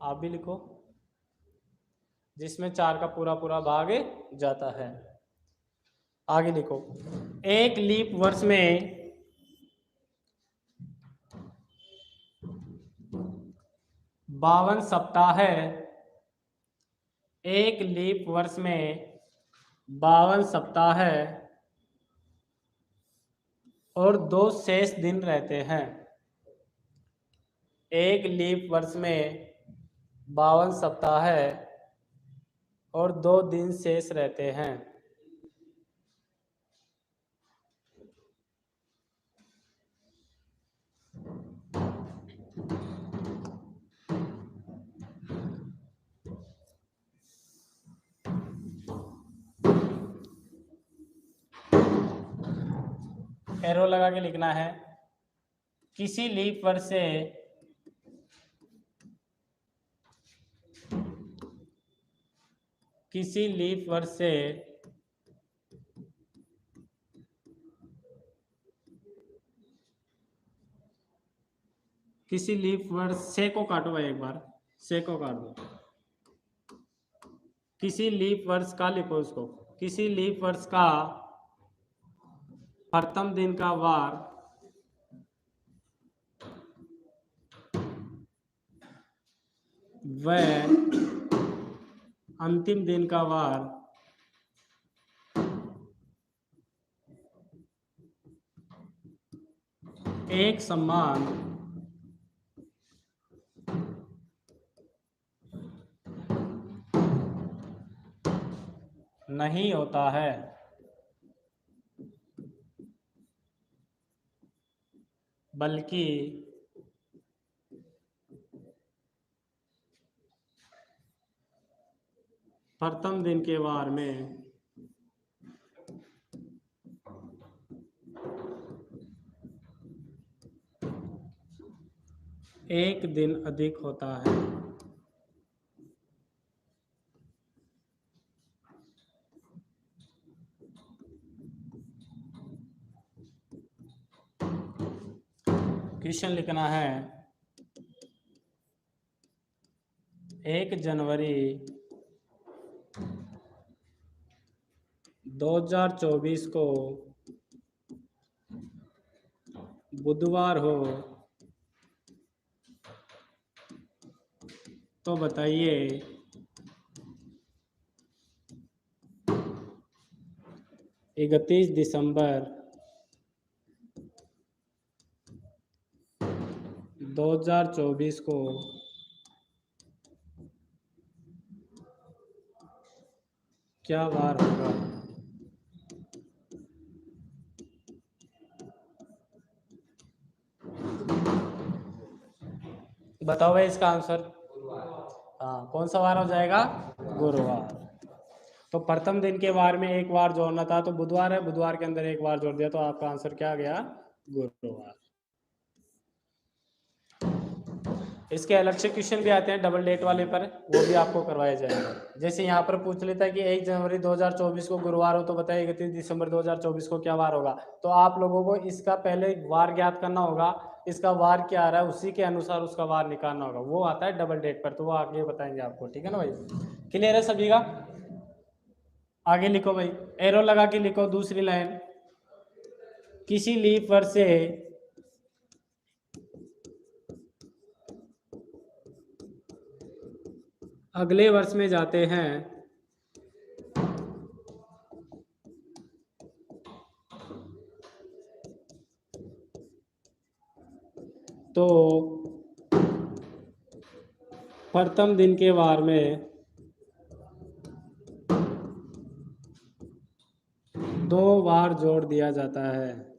आप भी लिखो, जिसमें 4 का पूरा पूरा भाग जाता है। आगे लिखो, एक लीप वर्ष में 52 सप्ताह है। एक लीप वर्ष में 52 सप्ताह है और 2 शेष दिन रहते हैं। एक लीप वर्ष में 52 सप्ताह है और 2 दिन शेष रहते हैं। एरो लगा के लिखना है। किसी लीप वर्ष से किसी लीप वर्ष से किसी लीप वर्ष से को काटो भाई, एक बार से को काट दो। किसी लीप वर्ष का लिखो उसको, किसी लीप वर्ष का प्रथम दिन का वार व अंतिम दिन का वार एक समान नहीं होता है, बल्कि प्रथम दिन के वार में एक दिन अधिक होता है। क्वेश्चन लिखना है 1 जनवरी 2024 को बुधवार हो तो बताइए 31 दिसंबर 2024 को क्या वार होगा। बताओ भाई इसका आंसर। हाँ, कौन सा वार हो जाएगा? गुरुवार। तो प्रथम दिन के वार में एक वार जोड़ना था, तो बुधवार है, बुधवार के अंदर एक वार जोड़ दिया, तो आपका आंसर क्या आ गया? गुरुवार। इसके अलग से क्वेश्चन भी आते हैं डबल डेट वाले पर, वो भी आपको करवाया जाएगा। जैसे यहाँ पर पूछ लेता है कि 1 जनवरी 2024 को गुरुवार हो तो बताइए 31 दिसंबर 2024 को क्या वार होगा। तो आप लोगों को इसका पहले वार ज्ञात करना होगा, इसका वार क्या आ रहा है उसी के अनुसार उसका वार निकालना होगा। वो आता है डबल डेट पर, तो वो आगे बताएंगे आपको। ठीक है ना भाई? क्लियर है सभी का? आगे लिखो भाई, एरो लगा के लिखो दूसरी लाइन। किसी लीप वर्ष से अगले वर्ष में जाते हैं तो प्रथम दिन के वार में 2 बार जोड़ दिया जाता है।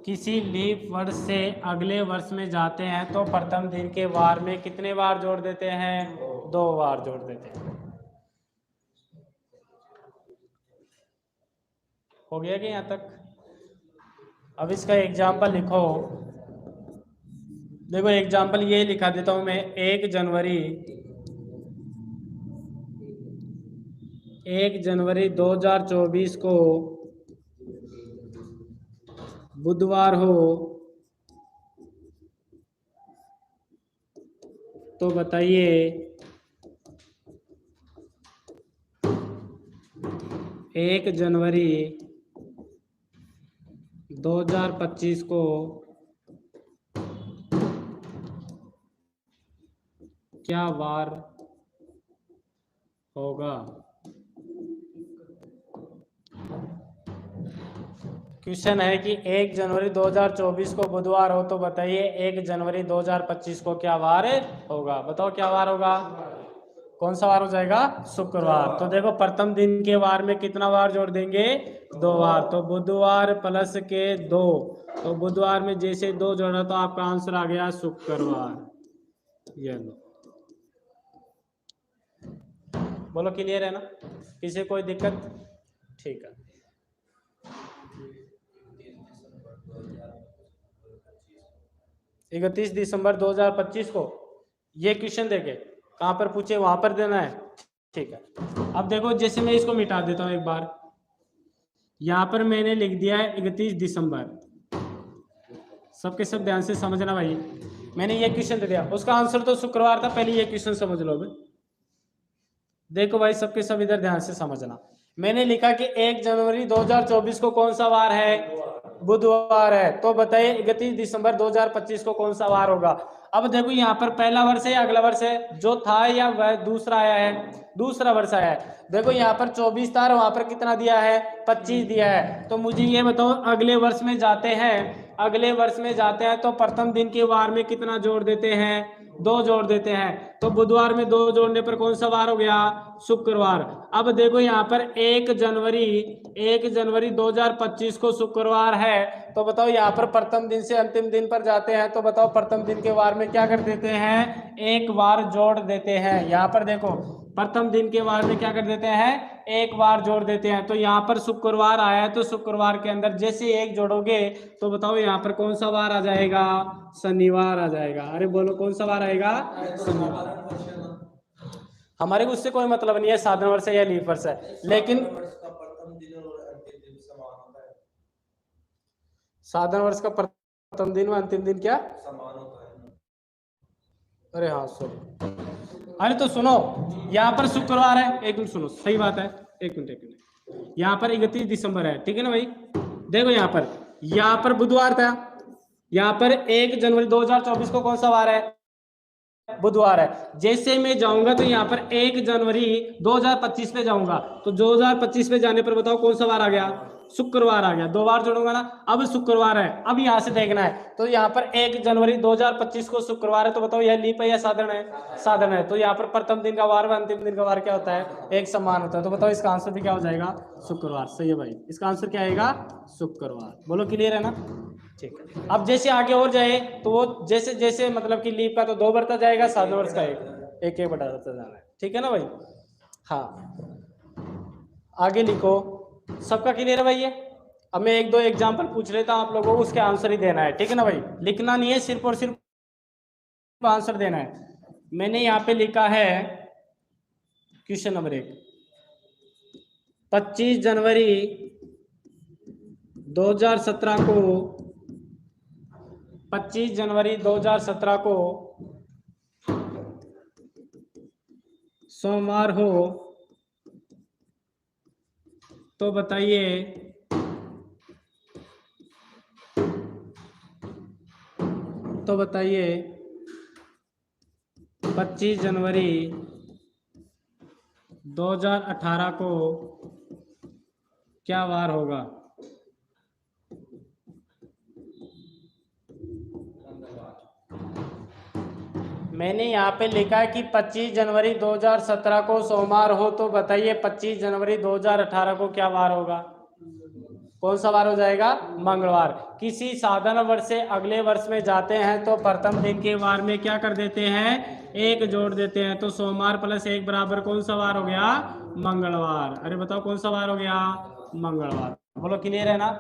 किसी लीप वर्ष से अगले वर्ष में जाते हैं तो प्रथम दिन के वार में कितने बार जोड़ देते हैं? 2 बार जोड़ देते हैं। हो गया कि यहाँ तक? अब इसका एग्जाम्पल लिखो। देखो एग्जाम्पल ये लिखा देता हूं मैं, 1 जनवरी 2024 को बुधवार हो तो बताइए 1 जनवरी 2025 को क्या वार होगा। क्वेश्चन है कि 1 जनवरी 2024 को बुधवार हो तो बताइए 1 जनवरी 2025 को क्या वार होगा। बताओ क्या वार होगा? कौन सा वार हो जाएगा? शुक्रवार। तो देखो प्रथम दिन के वार में कितना वार जोड़ देंगे? 2 बार। तो बुधवार प्लस के 2, तो बुधवार में जैसे 2 जोड़ा तो आपका आंसर आ गया शुक्रवार। ये लो, बोलो क्लियर है ना? किसी कोई दिक्कत? ठीक है। 31 दिसंबर 2025 को ये क्वेश्चन देखे कहाँ पर पूछे वहां पर देना है। ठीक है। अब देखो जैसे मैं इसको मिटा देता हूं एक बार, यहां पर मैंने लिख दिया है 31 दिसंबर। सबके सब ध्यान से समझना भाई, मैंने ये क्वेश्चन दे दिया, उसका आंसर तो शुक्रवार था। पहले ये क्वेश्चन समझ लो भाई। देखो भाई सबके सब इधर ध्यान से समझना। मैंने लिखा कि 1 जनवरी 2024 को कौन सा वार है? बुधवार है। तो बताइए 31 दिसंबर 2025 को कौन सा वार होगा। अब देखो यहाँ पर पहला वर्ष है या अगला वर्ष है? जो था या वह दूसरा आया है? दूसरा वर्ष आया है। देखो यहाँ पर 24 था, वहां पर कितना दिया है? 25 दिया है। तो मुझे ये बताओ अगले वर्ष में जाते हैं, अगले वर्ष में जाते हैं तो प्रथम दिन के वार में कितना जोड़ देते हैं? 2 जोड़ देते हैं। तो बुधवार में 2 जोड़ने पर कौन सा वार हो गया? शुक्रवार। अब देखो यहाँ पर 1 जनवरी 2025 को शुक्रवार है। तो बताओ यहाँ पर प्रथम दिन से अंतिम दिन पर जाते हैं, तो बताओ प्रथम दिन के वार में क्या कर देते हैं? 1 बार जोड़ देते हैं। यहाँ पर देखो प्रथम दिन के वार में क्या कर देते हैं, एक बार जोड़ देते हैं। तो यहाँ पर शुक्रवार आया है तो शुक्रवार के अंदर जैसे एक जोड़ोगे तो बताओ यहाँ पर कौन सा वार आ जाएगा, शनिवार आ जाएगा। अरे बोलो कौन सा वार आएगा, शनिवार। हमारे को उससे कोई मतलब नहीं है साधारण वर्ष है या लीप वर्ष है, लेकिन साधारण वर्ष का प्रथम दिन व अंतिम दिन क्या समान होता है। अरे हाँ सॉरी, अरे तो सुनो यहाँ पर शुक्रवार है, एक मिनट सुनो, सही बात है, एक मिनट यहाँ पर 31 दिसंबर है, ठीक है ना भाई। देखो यहाँ पर बुधवार था, यहाँ पर 1 जनवरी 2024 को कौन सा वार है, बुधवार है। जैसे मैं जाऊंगा तो यहाँ पर 1 जनवरी 2025 पे जाऊंगा, तो 2025 पे जाने पर बताओ कौन सा वार आ गया, शुक्रवार आ गया। 2 बार जोड़ूंगा ना, अब शुक्रवार है। अब यहाँ से देखना है तो यहाँ पर 1 जनवरी 2025 को शुक्रवार है, तो बताओ यह लीप है या साधारण है, साधारण है। तो यहाँ पर प्रथम दिन का वार व अंतिम दिन का वार क्या होता है, एक समान होता है। तो बताओ इसका आंसर भी क्या हो जाएगा, शुक्रवार। सही है भाई, इसका आंसर क्या आएगा, शुक्रवार। बोलो क्लियर है ना, ठीक है। अब जैसे आगे और जाए तो वो जैसे जैसे मतलब कि लीप का तो 2 बढ़ता जाएगा, साधारण वर्ष का एक एक बढ़ाता जाना है, ठीक है ना भाई। हाँ आगे लिखो, सबका क्लियर है भाई ये। अब मैं 1-2 एग्जांपल पूछ लेता हूं आप लोगों को, उसके आंसर ही देना है, ठीक है ना भाई। लिखना नहीं है, सिर्फ और सिर्फ आंसर देना है। मैंने यहाँ पे लिखा है क्वेश्चन नंबर 1, 25 जनवरी 2017 को 25 जनवरी 2017 को सोमवार हो तो बताइए तो बताइए 25 जनवरी 2018 को क्या वार होगा। मैंने यहाँ पे लिखा है कि 25 जनवरी 2017 को सोमवार हो तो बताइए 25 जनवरी 2018 को क्या वार होगा, कौन सा वार हो जाएगा, मंगलवार। किसी साधारण वर्ष से अगले वर्ष में जाते हैं तो प्रथम दिन के वार में क्या कर देते हैं, एक जोड़ देते हैं। तो सोमवार प्लस 1 बराबर कौन सा वार हो गया, मंगलवार। अरे बताओ कौन सा वार हो गया, मंगलवार। बोलो क्लियर है ना,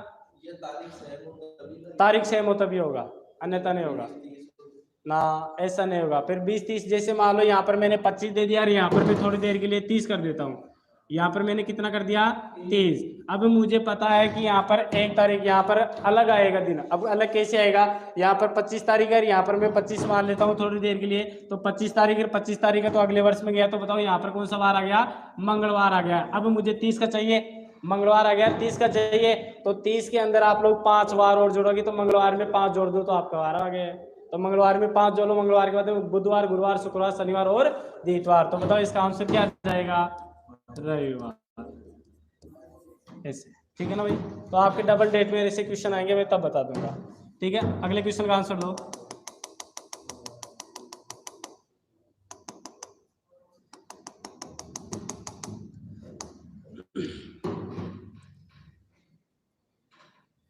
तारीख सेम हो तभी होगा, अन्यथा नहीं होगा ना, ऐसा नहीं होगा। फिर 20-30 जैसे मान लो यहाँ पर मैंने 25 दे दिया और यहाँ पर मैं थोड़ी देर के लिए 30 कर देता हूँ। यहाँ पर मैंने कितना कर दिया, 30। अब मुझे पता है कि यहाँ पर 1 तारीख यहाँ पर अलग आएगा दिन। अब अलग कैसे आएगा, यहाँ पर 25 तारीख है, यहाँ पर मैं 25 मान लेता हूँ थोड़ी देर के लिए, तो 25 तारीख है, 25 तारीख है तो अगले वर्ष में गया। तो बताओ यहाँ पर कौन सा वार आ गया, मंगलवार आ गया। अब मुझे 30 का चाहिए, मंगलवार आ गया, 30 का चाहिए। तो 30 के अंदर आप लोग 5 वार और जोड़ोगे, तो मंगलवार में 5 जोड़ दो तो आपका वार आ गया। तो मंगलवार में 5 जोड़ो, मंगलवार के बाद बुधवार, गुरुवार, शुक्रवार, शनिवार और इतवार। तो बताओ इसका आंसर क्या आ जाएगा, रविवार। ऐसे ठीक है ना भाई। तो आपके डबल डेट में ऐसे क्वेश्चन आएंगे, मैं तब बता दूंगा, ठीक है। अगले क्वेश्चन का आंसर दो।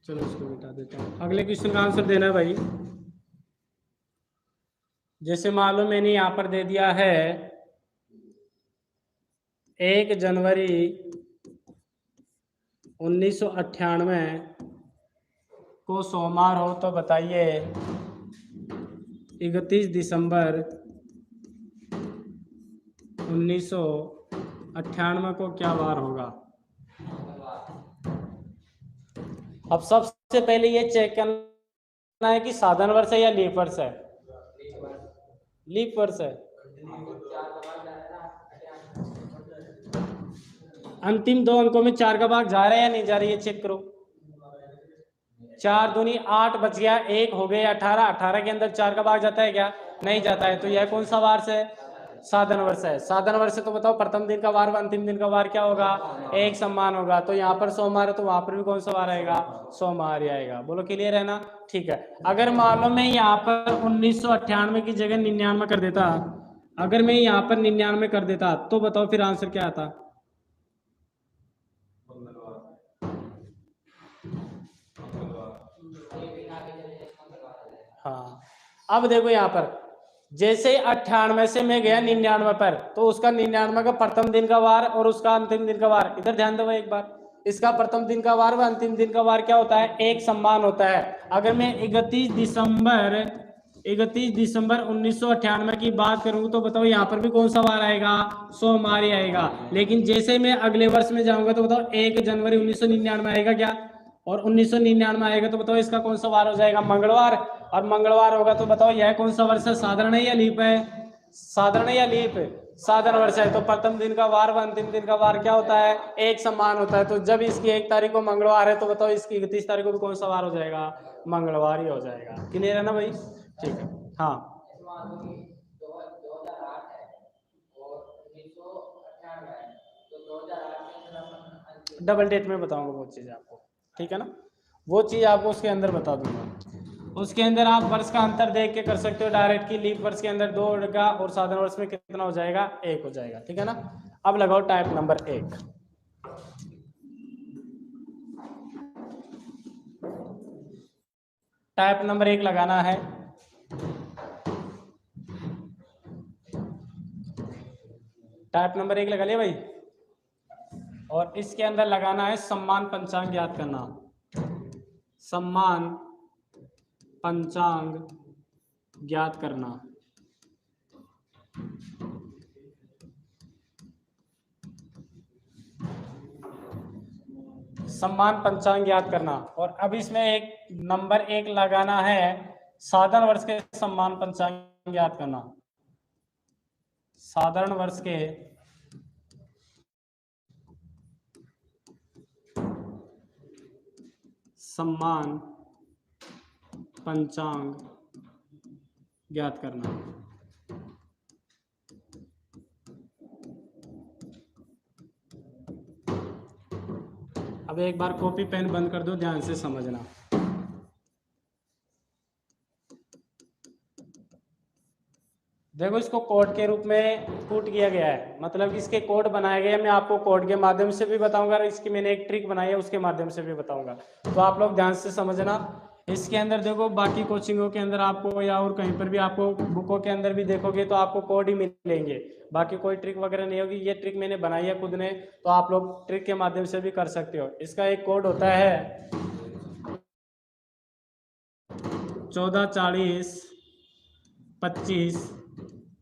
चलो इसको मिटा देता हूँ। अगले क्वेश्चन का आंसर देना है भाई। जैसे मान लो मैंने यहाँ पर दे दिया है 1 जनवरी 1998 को सोमवार हो तो बताइए 31 दिसंबर 1998 को क्या वार होगा। अब सबसे पहले ये चेक करना है कि साधारण वर्ष है या लीप वर्ष है, लीप वर्ष है। अंतिम 2 अंकों में 4 का भाग जा रहा है या नहीं जा रहा है, ये चेक करो। 4 दूनी 8 बच गया, 1 हो गए 18, 18 के अंदर 4 का भाग जाता है क्या, नहीं जाता है। तो यह कौन सा वार है, साधारण वर्ष है। साधारण वर्ष है तो बताओ प्रथम दिन का वार व अंतिम दिन का वार क्या होगा, एक समान होगा। तो यहाँ पर सोमवार है तो वहां पर भी कौन सा वार आएगा, सोमवार ही आएगा। बोलो क्लियर है ना, ठीक है। अगर मान लो मैं यहाँ पर 1998 की जगह 99 कर देता, अगर मैं यहाँ पर 99 कर देता तो बताओ फिर आंसर क्या आता। हाँ अब देखो यहाँ पर जैसे 98 से मैं गया 99 पर, तो उसका 99 का प्रथम दिन का वार और उसका अंतिम दिन का वार, इधर ध्यान दो एक बार, इसका प्रथम दिन का वार व अंतिम दिन का वार क्या होता है, एक समान होता है। अगर मैं 31 दिसंबर 1998 की बात करूं तो बताओ यहाँ पर भी कौन सा वार आएगा, सोमवार ही आएगा। लेकिन जैसे मैं अगले वर्ष में जाऊंगा तो बताओ 1 जनवरी 1999 आएगा क्या, और 1999 आएगा तो बताओ इसका कौन सा वार हो जाएगा, मंगलवार। और मंगलवार होगा तो बताओ यह कौन सा वर्ष है, साधारण है या लीप है, साधारण है या लीप, साधारण वर्ष है। तो प्रथम दिन का वार व अंतिम दिन का वार क्या होता है, एक समान होता है। तो जब इसकी 1 तारीख को मंगलवार है तो बताओ इसकी 31 तारीख को भी कौन सा वार हो जाएगा, मंगलवार ही हो जाएगा। क्लियर है ना भाई, ठीक है। हाँ डबल डेट में बताऊंगा वो चीज़ आपको, ठीक है ना, वो चीज़ आपको उसके अंदर बता दूंगा। उसके अंदर आप वर्ष का अंतर देख के कर सकते हो डायरेक्ट, की लीप वर्ष के अंदर 2 होगा और साधारण वर्ष में कितना हो जाएगा, 1 हो जाएगा, ठीक है ना। अब लगाओ टाइप नंबर 1। टाइप नंबर 1 लगाना है, टाइप नंबर 1 लगा लिया भाई। और इसके अंदर लगाना है सम्मान पंचांग ज्ञात करना, सम्मान पंचांग ज्ञात करना। सम्मान पंचांग ज्ञात करना। और अब इसमें एक नंबर 1 लगाना है, साधारण वर्ष के सम्मान पंचांग ज्ञात करना, साधारण वर्ष के सम्मान पंचांग ज्ञात करना। अब एक बार कॉपी पेन बंद कर दो, ध्यान से समझना। देखो इसको कोड के रूप में पुट किया गया है, मतलब इसके कोड बनाए गए हैं। मैं आपको कोड के माध्यम से भी बताऊंगा और इसकी मैंने एक ट्रिक बनाई है उसके माध्यम से भी बताऊंगा, तो आप लोग ध्यान से समझना। इसके अंदर देखो बाकी कोचिंगों के अंदर आपको या और कहीं पर भी आपको बुकों के अंदर भी देखोगे तो आपको कोड ही मिलेंगे, बाकी कोई ट्रिक वगैरह नहीं होगी। ये ट्रिक मैंने बनाई है खुद ने, तो आप लोग ट्रिक के माध्यम से भी कर सकते हो। इसका एक कोड होता है 1440 25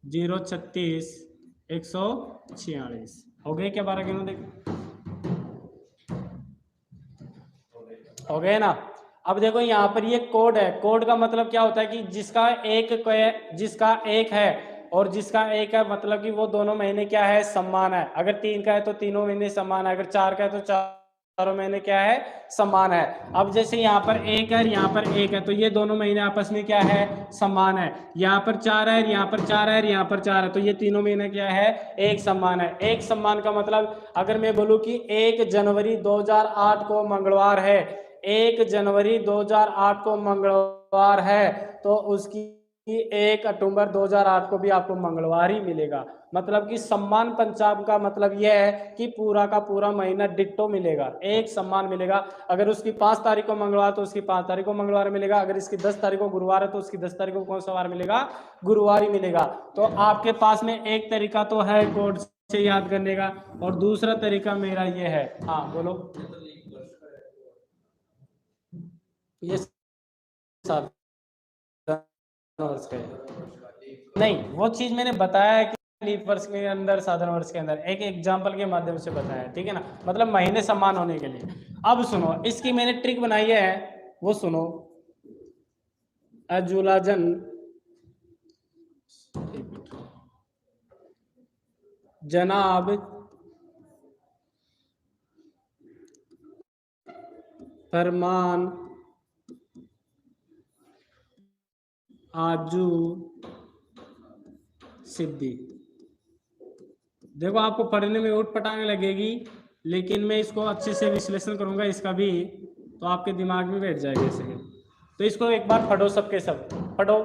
036 146। हो गए क्या 12 गिनो, देख हो गए ना। अब देखो यहाँ पर ये कोड है, कोड का मतलब क्या होता है कि जिसका एक है और जिसका एक है, मतलब कि वो दोनों महीने क्या है, समान है। अगर 3 का है तो तीनों महीने समान है, अगर 4 का है तो चारों महीने क्या है, समान है। अब जैसे यहाँ पर 1 है, यहाँ पर 1 है, तो ये दोनों महीने आपस में क्या है, समान है। यहाँ पर 4 है, यहाँ पर 4 है, यहाँ पर 4 है, तो ये तीनों महीने क्या है, एक समान है। एक समान का मतलब अगर मैं बोलूँ कि 1 जनवरी 2008 को मंगलवार है, 1 जनवरी 2008 को मंगलवार है, तो उसकी 1 अक्टूबर 2008 को भी आपको मंगलवार ही मिलेगा। मतलब कि सम्मान पंचांग का मतलब यह है कि पूरा का पूरा महीना डिट्टो मिलेगा, एक सम्मान मिलेगा। अगर उसकी 5 तारीख को मंगलवार तो उसकी 5 तारीख को मंगलवार मिलेगा, अगर इसकी 10 तारीख को गुरुवार है तो उसकी 10 तारीख को कौन सा वार मिलेगा, गुरुवार ही मिलेगा। तो आपके पास में एक तरीका तो है कोड से याद करने का, और दूसरा तरीका मेरा ये है। हाँ बोलो। ये वर्ष का नहीं, वो चीज मैंने बताया है कि लीप वर्ष के अंदर, साधारण वर्ष के अंदर, एक एग्जांपल के माध्यम से बताया है, ठीक है ना, मतलब महीने समान होने के लिए। अब सुनो, इसकी मैंने ट्रिक बनाई है, वो सुनो। अजुलाजन जनाब फरमान आजू सिद्धि। देखो आपको पढ़ने में उठ पटांग लगेगी, लेकिन मैं इसको अच्छे से विश्लेषण करूंगा इसका भी, तो आपके दिमाग में बैठ जाएगा इसे। तो इसको एक बार पढ़ो, सबके सब पढ़ो।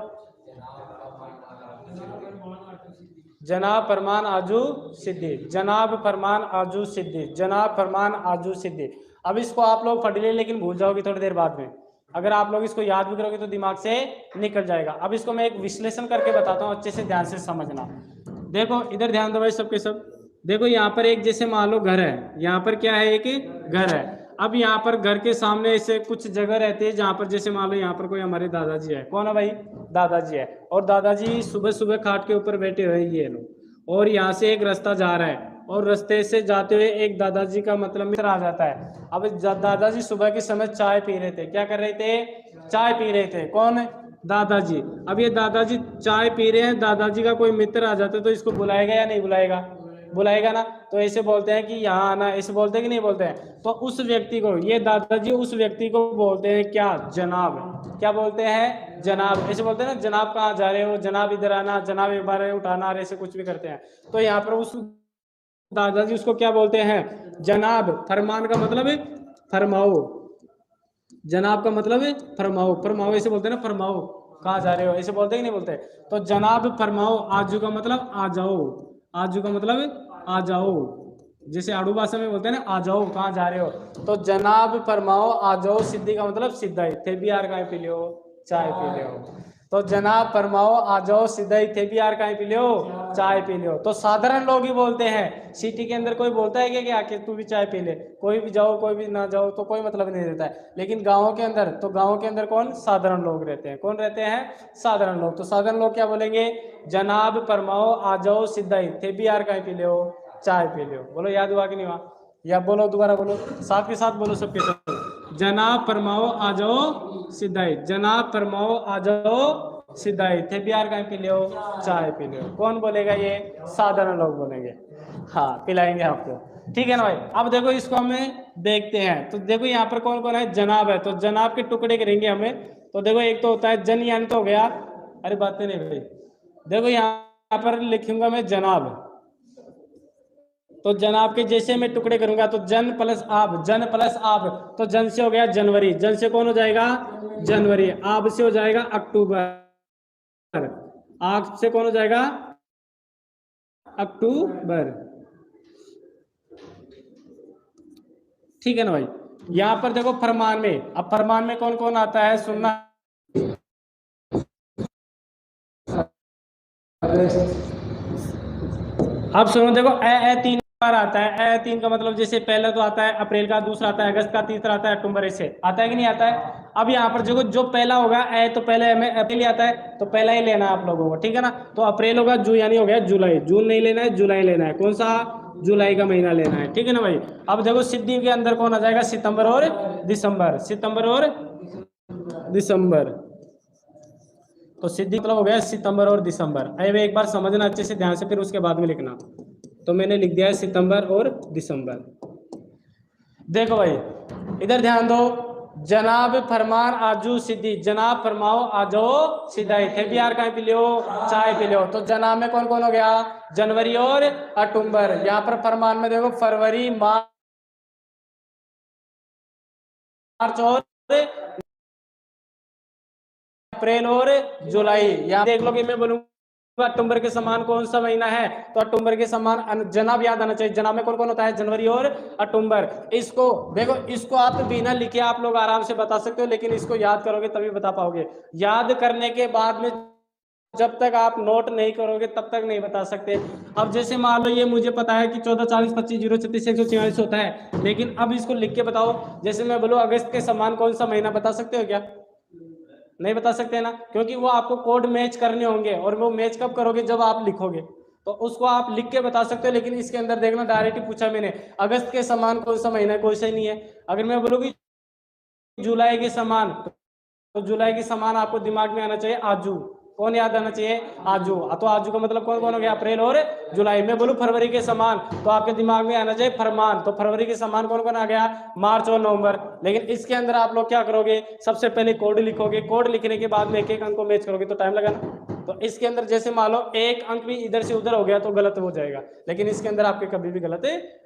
जनाब फरमान आजू सिद्धि, जनाब फरमान आजू सिद्धि, जनाब फरमान आजू सिद्धि। अब इसको आप लोग पढ़ ले, लेकिन भूल जाओगे थोड़ी देर बाद में। अगर आप लोग इसको याद भी करोगे तो दिमाग से निकल जाएगा। अब इसको मैं एक विश्लेषण करके बताता हूँ, अच्छे से ध्यान से समझना। देखो इधर ध्यान दो भाई सबके सब। देखो यहाँ पर एक जैसे मान लो घर है, यहाँ पर क्या है, एक घर है। अब यहाँ पर घर के सामने ऐसे कुछ जगह रहती है जहाँ पर जैसे मान लो यहाँ पर कोई हमारे दादाजी है, कौन है भाई, दादाजी है। और दादाजी सुबह सुबह खाट के ऊपर बैठे हुए ये लोग, और यहाँ से एक रास्ता जा रहा है, और रास्ते से जाते हुए एक दादाजी का मतलब मित्र आ जाता है। अब दादाजी सुबह के समय चाय पी रहे थे, क्या कर रहे थे, चाय पी रहे थे, कौन, दादाजी। अब ये दादाजी चाय पी रहे हैं, दादाजी का कोई मित्र आ जाता है तो इसको बुलाएगा या नहीं बुलाएगा, बुलाएगा ना। तो ऐसे बोलते हैं कि यहाँ आना, ऐसे बोलते हैं कि नहीं बोलते हैं। तो उस व्यक्ति को, ये दादाजी उस व्यक्ति को बोलते हैं क्या, जनाब। क्या बोलते हैं, जनाब। ऐसे बोलते हैं ना, जनाब कहाँ जा रहे हो, जनाब इधर आना, जनाब एक बार उठाना, ऐसे कुछ भी करते हैं। तो यहाँ पर उस दादाजी उसको क्या बोलते हैं, जनाब। फरमान का मतलब है फरमाओ, जनाब का मतलब है फरमाओ, फरमाओ ऐसे बोलते हैं ना, फरमाओ कहाँ जा रहे हो, ऐसे बोलते हैं कि नहीं बोलते। तो जनाब फरमाओ, आजू का मतलब आ जाओ, आजू का मतलब आ जाओ, जैसे आड़ू भाषा में बोलते हैं ना, आ जाओ कहाँ जा रहे हो। तो जनाब फरमाओ आ जाओ, सिद्धि का मतलब सीधा ही थे भी यार कहीं पी लियो, चाय पी लियो। तो जनाब फरमाओ आ जाओ, सीधा ही थे भी यार कहीं पी लियो, चाय पी लियो। तो साधारण लोग ही बोलते हैं, सिटी के अंदर कोई बोलता है कि आके तू भी चाय पी ले, कोई भी जाओ कोई भी ना जाओ तो कोई मतलब नहीं रहता है। लेकिन गाँव के अंदर, तो गाँव के अंदर कौन, साधारण लोग रहते हैं, कौन रहते हैं, साधारण लोग। तो साधारण लोग क्या बोलेंगे, जनाब फरमाओ आ जाओ, सीधा ही थे भी यार कहीं पी लियो, चाय पी लियो। बोलो याद हुआ कि नहीं हुआ, या बोलो दोबारा बोलो, साथ के साथ बोलो सबके साथ। जनाब फरमाओ आ जाओ सीधाई, जनाब फरमाओ आ जाओ सीधाई, थे भी यार कहीं पी लियो, चाय पी लियो। कौन बोलेगा, ये साधारण लोग बोलेंगे। हाँ पिलाएंगे आपको, ठीक है ना भाई। अब देखो इसको हमें देखते हैं। तो देखो यहाँ पर कौन कौन है, जनाब है, तो जनाब के टुकड़े करेंगे हमें। तो देखो एक तो होता है जन, यानी तो हो गया, अरे बातें नहीं भाई। देखो यहाँ पर लिखूंगा मैं जनाब, तो जनाब के जैसे मैं टुकड़े करूंगा तो जन प्लस आप, जन प्लस आप, तो जन से हो गया जनवरी, जन से कौन हो जाएगा, जनवरी। आप से हो जाएगा अक्टूबर, आग से कौन हो जाएगा, अक्टूबर। ठीक है ना भाई। यहाँ पर देखो फरमान में, अब फरमान में कौन कौन आता है सुनना। अब सुनो, देखो ए 3 बार आता है। ए 3 का मतलब जैसे पहला तो आता है अप्रैल का, दूसरा आता है अगस्त का, तीसरा आता है अक्टूबर, ऐसे आता है कि नहीं आता है। अब यहाँ पर देखो जो पहला होगा ए, तो पहले हमें अप्रैल आता है, तो पहला ही लेना है आप लोगों को, ठीक है ना। तो अप्रैल होगा, जून यानी हो गया जुलाई, जून नहीं लेना है, जुलाई लेना है। कौन सा, जुलाई का महीना लेना है, ठीक है ना भाई। अब देखो सिद्धि के अंदर कौन आ जाएगा, सितंबर और दिसंबर, सितंबर और दिसंबर। तो सिद्धि मतलब हो गया सितंबर और दिसंबर। अरे एक बार समझना अच्छे से ध्यान से, फिर उसके बाद में लिखना। तो मैंने लिख दिया है सितंबर और दिसंबर। देखो भाई इधर ध्यान दो, जनाब फरमान आजू सिद्धि, जनाब फरमाओ आ जाओ सीधाई, थे भी यार कहीं पी लियो, चाय पी लियो। तो जनाब में कौन कौन हो गया, जनवरी और अक्टूबर। यहाँ पर फरमान में देखो फरवरी, मार्च और अप्रैल और जुलाई। यहाँ देख लो कि मैं बोलूंगा अक्टूबर के समान कौन सा महीना है, तो अक्टूबर के समान जनाब याद आना चाहिए। जनाब में कौन कौन होता है, जनवरी और अक्टूबर। इसको देखो, इसको आप बिना लिखे आप लोग आराम से बता सकते हो, लेकिन इसको याद करोगे तभी बता पाओगे। याद करने के बाद में जब तक आप नोट नहीं करोगे तब तक नहीं बता सकते। अब जैसे मान लो ये मुझे पता है कि 14, 40, 25, 0, 36, 144 होता है, लेकिन अब इसको लिख के बताओ। जैसे मैं बोलूँ अगस्त के समान कौन सा महीना, बता सकते हो क्या, नहीं बता सकते ना, क्योंकि वो आपको कोड मैच करने होंगे, और वो मैच कब करोगे, जब आप लिखोगे। तो उसको आप लिख के बता सकते हो, लेकिन इसके अंदर देखना डायरेक्ट ही पूछा मैंने, अगस्त के समान कौन सा महीना है, कोई सही नहीं है। अगर मैं बोलूँगी जुलाई के समान, तो जुलाई के समान आपको दिमाग में आना चाहिए आजू, कौन याद आना चाहिए, आजू। तो आजू का मतलब कौन कौन हो गया, अप्रैल और जुलाई। मैं बोलूँ फरवरी के समान, तो आपके दिमाग में आना चाहिए फरमान, तो फरवरी के समान कौन कौन आ गया, मार्च और नवंबर। लेकिन इसके अंदर आप लोग क्या करोगे, सबसे पहले कोड लिखोगे, कोड लिखने के बाद में एक एक अंक को मैच करोगे, तो टाइम लगाना। तो इसके अंदर जैसे मान लो एक अंक भी इधर से उधर हो गया तो गलत हो जाएगा, लेकिन इसके अंदर आपके कभी भी गलत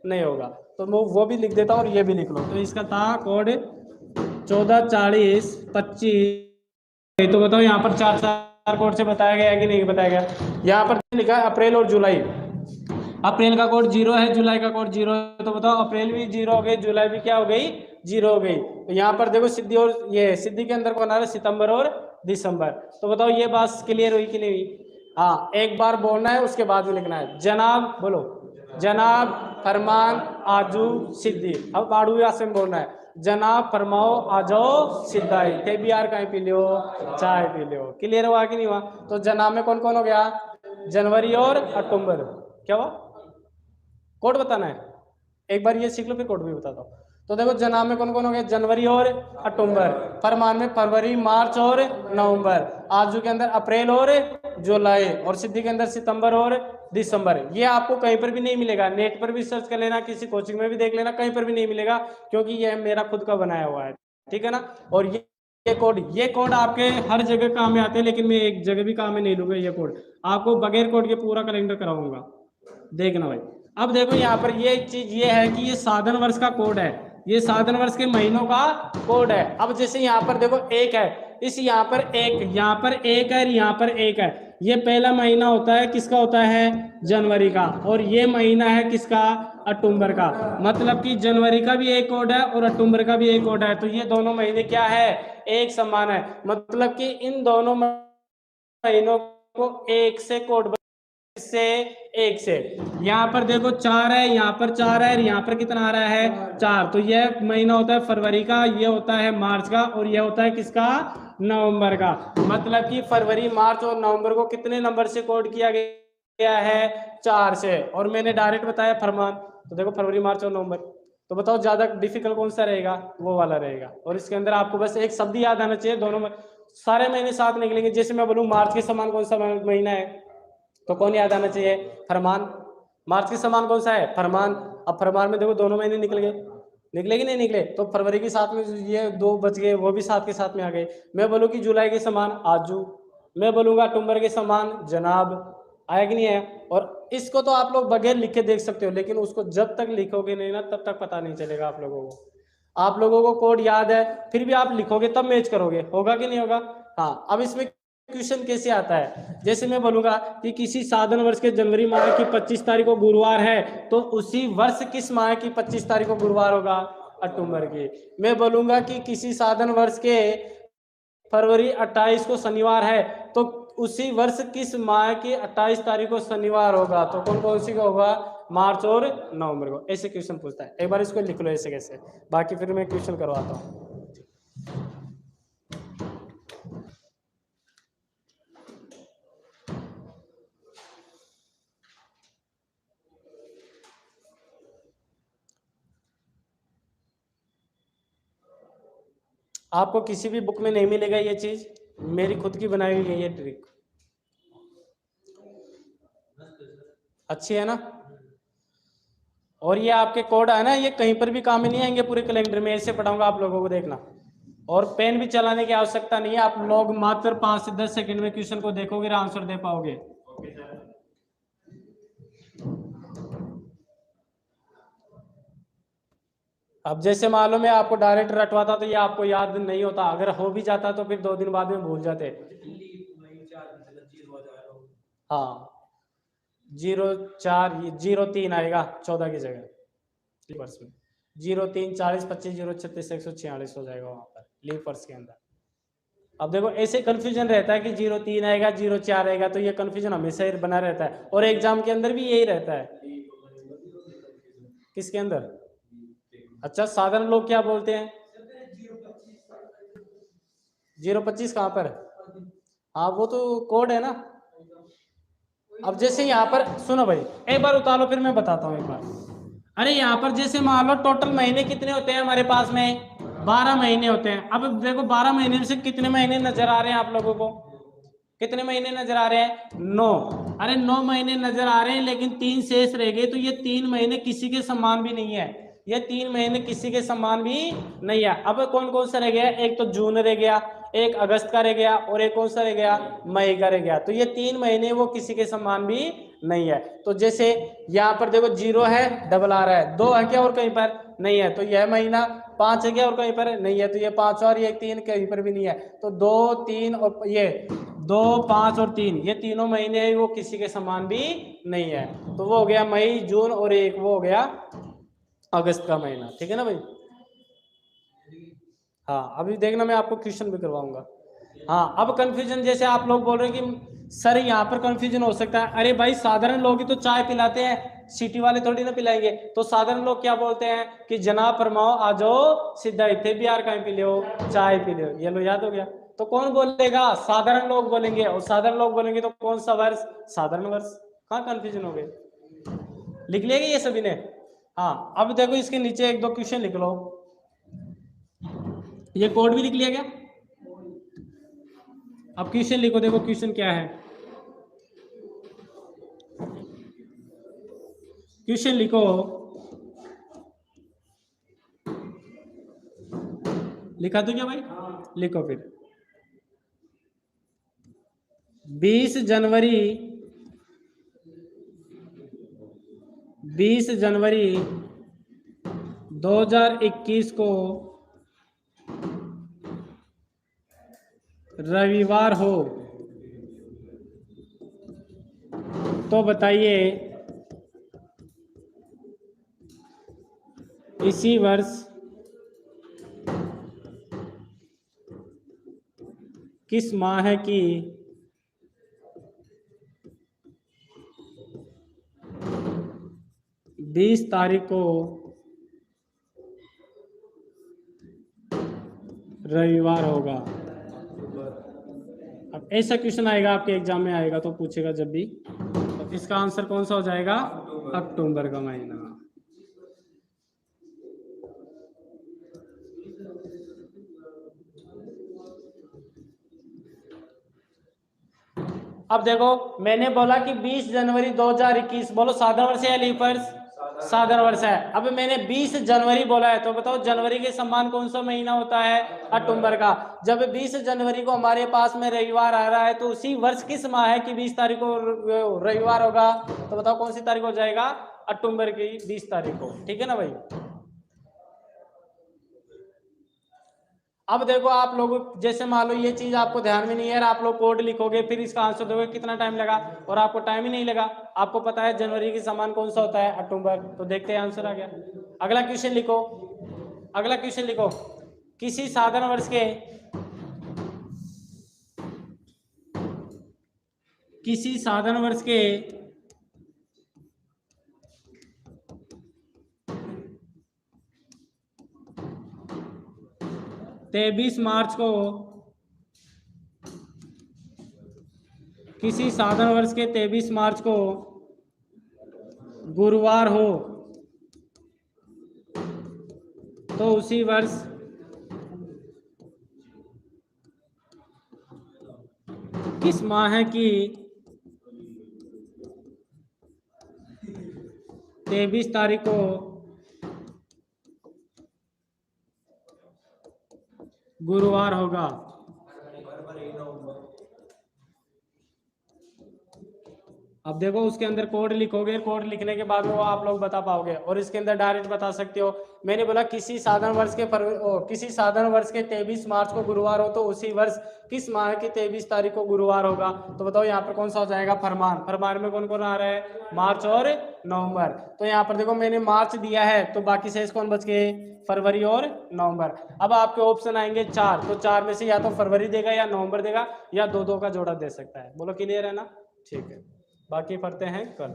नहीं होगा। तो मैं वो भी लिख देता हूँ और ये भी लिख लो। तो इसका था कोड 14, 40, 25। तो बताओ यहाँ पर चार कोड से बताया गया है कि नहीं बताया गया। यहाँ पर लिखा है अप्रैल और जुलाई, अप्रैल का कोड 0 है, जुलाई का कोड 0 है, तो बताओ अप्रैल भी 0 हो गई, जुलाई भी क्या हो गई, 0 हो गई। तो यहाँ पर देखो सिद्धि, और ये सिद्धि के अंदर कौन आ रहा है, सितंबर और दिसंबर। तो बताओ ये बात क्लियर हुई कि नहीं हुई? हाँ, एक बार बोलना है उसके बाद में लिखना है। जनाब बोलो, जनाब, फरमान, आजू, सिद्धि। अब बाड़ू आसम बोलना है, जनाब फरमाओ आ जाओ सिद्धाई, थे भी यार कहीं पी लियो, चाय पी लियो। क्लियर हुआ कि नहीं हुआ? तो जनाब में कौन कौन हो गया, जनवरी और अक्टूबर। क्या हुआ? कोड बताना है, एक बार ये सीख लो फिर कोड भी बताता हूँ। तो देखो जनाब में कौन कौन हो गया, जनवरी और अक्टूबर। फरमान में फरवरी, मार्च और नवंबर। आजू के अंदर अप्रैल और जुलाई, और सिद्धि के अंदर सितंबर और दिसंबर। ये आपको कहीं पर भी नहीं मिलेगा, नेट पर भी सर्च कर लेना, किसी कोचिंग में भी देख लेना, कहीं पर भी नहीं मिलेगा, क्योंकि ये मेरा खुद का बनाया हुआ है, ठीक है ना। और ये कोड आपके हर जगह काम में आते हैं, लेकिन मैं एक जगह भी काम में नहीं लूंगा। ये कोड आपको बगैर कोड के पूरा कैलेंडर कराऊंगा, देखना भाई। अब देखो यहाँ पर ये चीज ये है कि ये साधन वर्ष का कोड है, ये साधन वर्ष के महीनों का कोड है। अब जैसे यहाँ पर देखो एक है, इस यहाँ पर एक है, यहाँ पर एक है। ये पहला महीना होता है किसका, होता है जनवरी का, और ये महीना है किसका, अक्टूबर का। मतलब कि जनवरी का भी एक कोड है और अक्टूबर का भी एक कोड है, तो ये दोनों महीने क्या है, एक समान है। मतलब कि इन दोनों महीनों को एक से कोड से, एक से। यहाँ पर देखो 4 है, यहाँ पर 4 है, यहाँ पर कितना आ रहा है, 4। तो यह महीना होता है फरवरी का, ये होता है मार्च का, और यह होता है किसका, नवंबर का। मतलब कि फरवरी, मार्च और नवंबर को कितने नंबर से कोड किया गया है, 4 से। और मैंने डायरेक्ट बताया फरमान, तो देखो फरवरी, मार्च और नवंबर। तो बताओ ज्यादा डिफिकल्ट कौन सा रहेगा, वो वाला रहेगा। और इसके अंदर आपको बस एक शब्द याद आना चाहिए, दोनों में सारे महीने साथ निकलेंगे। जैसे मैं बोलूँ मार्च के समान कौन सा महीना है, तो कौन याद आना चाहिए, फरमान। मार्च के समान कौन सा है, फरमान। अब फरमान में देखो दोनों महीने निकल गए, निकले कि नहीं निकले? तो फरवरी के साथ में ये 2 बच गए, वो भी साथ के साथ में आ गए। मैं बोलूँ कि जुलाई के समान आजू, मैं बोलूंगा अक्टूबर के समान जनाब, आया कि नहीं है? और इसको तो आप लोग बगैर लिखे देख सकते हो, लेकिन उसको जब तक लिखोगे नहीं ना, तब तक पता नहीं चलेगा आप लोगों को। आप लोगों को कोड याद है, फिर भी आप लिखोगे तब मैच करोगे, होगा कि नहीं होगा? हाँ, अब इसमें क्वेश्चन कैसे आता है, जैसे मैं बोलूंगा कि किसी साधन वर्ष के जनवरी माह की 25 तारीख को गुरुवार है, तो उसी वर्ष किस माह की 25 तारीख को गुरुवार होगा, अक्टूबर की। मैं बोलूंगा कि किसी साधन वर्ष के फरवरी 28 को शनिवार है, तो उसी वर्ष किस माह की 28 तारीख को शनिवार होगा, तो कौन कौन सी का होगा, मार्च और नवंबर को। ऐसे क्वेश्चन पूछता है, एक बार इसको लिख लो ऐसे कैसे, बाकी फिर मैं क्वेश्चन करवाता हूँ। आपको किसी भी बुक में नहीं मिलेगा ये चीज, मेरी खुद की बनाई हुई है ये ट्रिक, अच्छी है ना। और ये आपके कोड है ना, ये कहीं पर भी काम में नहीं आएंगे, पूरे कैलेंडर में ऐसे पढ़ाऊंगा आप लोगों को, देखना। और पेन भी चलाने की आवश्यकता नहीं है, आप लोग मात्र 5 से 10 सेकंड में क्वेश्चन को देखोगे और आंसर दे पाओगे। अब जैसे मालूम है आपको डायरेक्ट रटवाता तो ये आपको याद नहीं होता, अगर हो भी जाता तो फिर 2 दिन बाद में भूल जाते। हाँ, 0 4 0 3 आएगा 14 की जगह वर्ष में, 0 3 40 25 0 36 146 हो जाएगा वहां पर लीप वर्ष के अंदर। अब देखो ऐसे कंफ्यूजन रहता है कि 0 3 आएगा 0 4 आएगा, तो ये कंफ्यूजन हमेशा ही बना रहता है, और एग्जाम के अंदर भी यही रहता है। किसके अंदर? अच्छा, साधारण लोग क्या बोलते हैं, 0 25 कहाँ पर? हाँ, वो तो कोड है ना। अब जैसे यहाँ पर सुनो भाई, एक बार उतारो फिर मैं बताता हूँ एक बार। अरे यहाँ पर जैसे मान लो टोटल महीने कितने होते हैं हमारे पास में, 12 महीने होते हैं। अब देखो 12 महीने में से कितने महीने नजर आ रहे हैं आप लोगों को, कितने महीने नजर आ रहे हैं, 9। अरे 9 महीने नजर आ रहे हैं, लेकिन 3 शेष रह गए, तो ये 3 महीने किसी के समान भी नहीं है, ये 3 महीने किसी के समान भी नहीं है। अब कौन कौन सा रह गया, एक तो जून रह गया, एक अगस्त का रह गया, और एक कौन सा रह गया, मई का रह गया। तो ये 3 महीने वो किसी के समान भी नहीं है। तो जैसे यहाँ पर देखो 0 है, डबल आ रहा है, 2 है क्या और कहीं पर नहीं है, तो यह महीना 5 है क्या और कहीं पर नहीं है, तो ये 5 और ये 3 कहीं पर भी नहीं है। तो 2 3 और ये 2 5 और 3 ये तीनों महीने वो किसी के समान भी नहीं है। तो वो हो गया मई, जून और एक वो हो गया अगस्त का महीना। ठीक है ना भाई। हाँ अभी देखना मैं आपको क्वेश्चन भी करवाऊंगा। हाँ अब कंफ्यूजन जैसे आप लोग बोल रहे हैं कि सर यहाँ पर कंफ्यूजन हो सकता है, अरे भाई साधारण लोग ही तो चाय पिलाते हैं, सिटी वाले थोड़ी ना पिलाएंगे। तो साधारण लोग क्या बोलते हैं कि जनाब फरमाओ आ जाओ सीधा इतने बिहार कहीं पी लो, चाय पी लो। ये लो याद हो गया। तो कौन बोलेगा, साधारण लोग बोलेंगे, और साधारण लोग बोलेंगे तो कौन सा वर्ष, साधारण वर्ष। कहाँ कंफ्यूजन हो गए, लिख लिया ये सभी ने। हाँ अब देखो इसके नीचे एक दो क्वेश्चन लिख लो, ये कोड भी लिख लिया क्या। अब क्वेश्चन लिखो, देखो क्वेश्चन क्या है, क्वेश्चन लिखो, लिखा तो क्या भाई, लिखो फिर 20 जनवरी 2021 को रविवार हो तो बताइए इसी वर्ष किस माह की 20 तारीख को रविवार होगा। अब ऐसा क्वेश्चन आएगा आपके एग्जाम में आएगा तो पूछेगा जब भी, तो इसका आंसर कौन सा हो जाएगा, अक्टूबर का महीना। अब देखो मैंने बोला कि 20 जनवरी 2021, बोलो साधारण वर्ष है या लीप वर्ष, साधारण वर्ष है। अब मैंने 20 जनवरी बोला है तो बताओ जनवरी के समान कौन सा महीना होता है, अक्टूबर का। जब 20 जनवरी को हमारे पास में रविवार आ रहा है तो उसी वर्ष किस माह है कि 20 तारीख को रविवार होगा, तो बताओ कौन सी तारीख हो जाएगा, अक्टूबर की 20 तारीख को। ठीक है ना भाई। अब देखो आप लोग जैसे मान लो ये चीज आपको ध्यान में नहीं है, आप लोग कोड लिखोगे फिर इसका आंसर दोगे, कितना टाइम लगा, और आपको टाइम ही नहीं लगा। आपको पता है जनवरी के समान कौन सा होता है, अक्टूबर। तो देखते हैं आंसर आ गया। अगला क्वेश्चन लिखो, अगला क्वेश्चन लिखो, किसी साधारण वर्ष के, किसी साधारण वर्ष के 23 मार्च को, किसी साधारण वर्ष के 23 मार्च को गुरुवार हो तो उसी वर्ष किस माह की 23 तारीख को गुरुवार होगा। अब देखो उसके अंदर कोड लिखोगे, कोड लिखने के बाद वो आप लोग बता पाओगे, और इसके अंदर डायरेक्ट बता सकते हो। मैंने बोला किसी साधारण वर्ष के किसी साधारण वर्ष के 23 मार्च को गुरुवार हो तो उसी वर्ष किस माह की 23 तारीख को गुरुवार होगा, तो बताओ यहाँ पर कौन सा हो जाएगा, फरमान। फरमान में कौन कौन आ रहा है, मार्च और नवंबर। तो यहाँ पर देखो मैंने मार्च दिया है तो बाकी शेष कौन बच गए, फरवरी और नवंबर। अब आपके ऑप्शन आएंगे 4, तो 4 में से या तो फरवरी देगा या नवंबर देगा या 2-2 का जोड़ा दे सकता है। बोलो क्लियर है ना, ठीक है। बाकी पढ़ते हैं कल।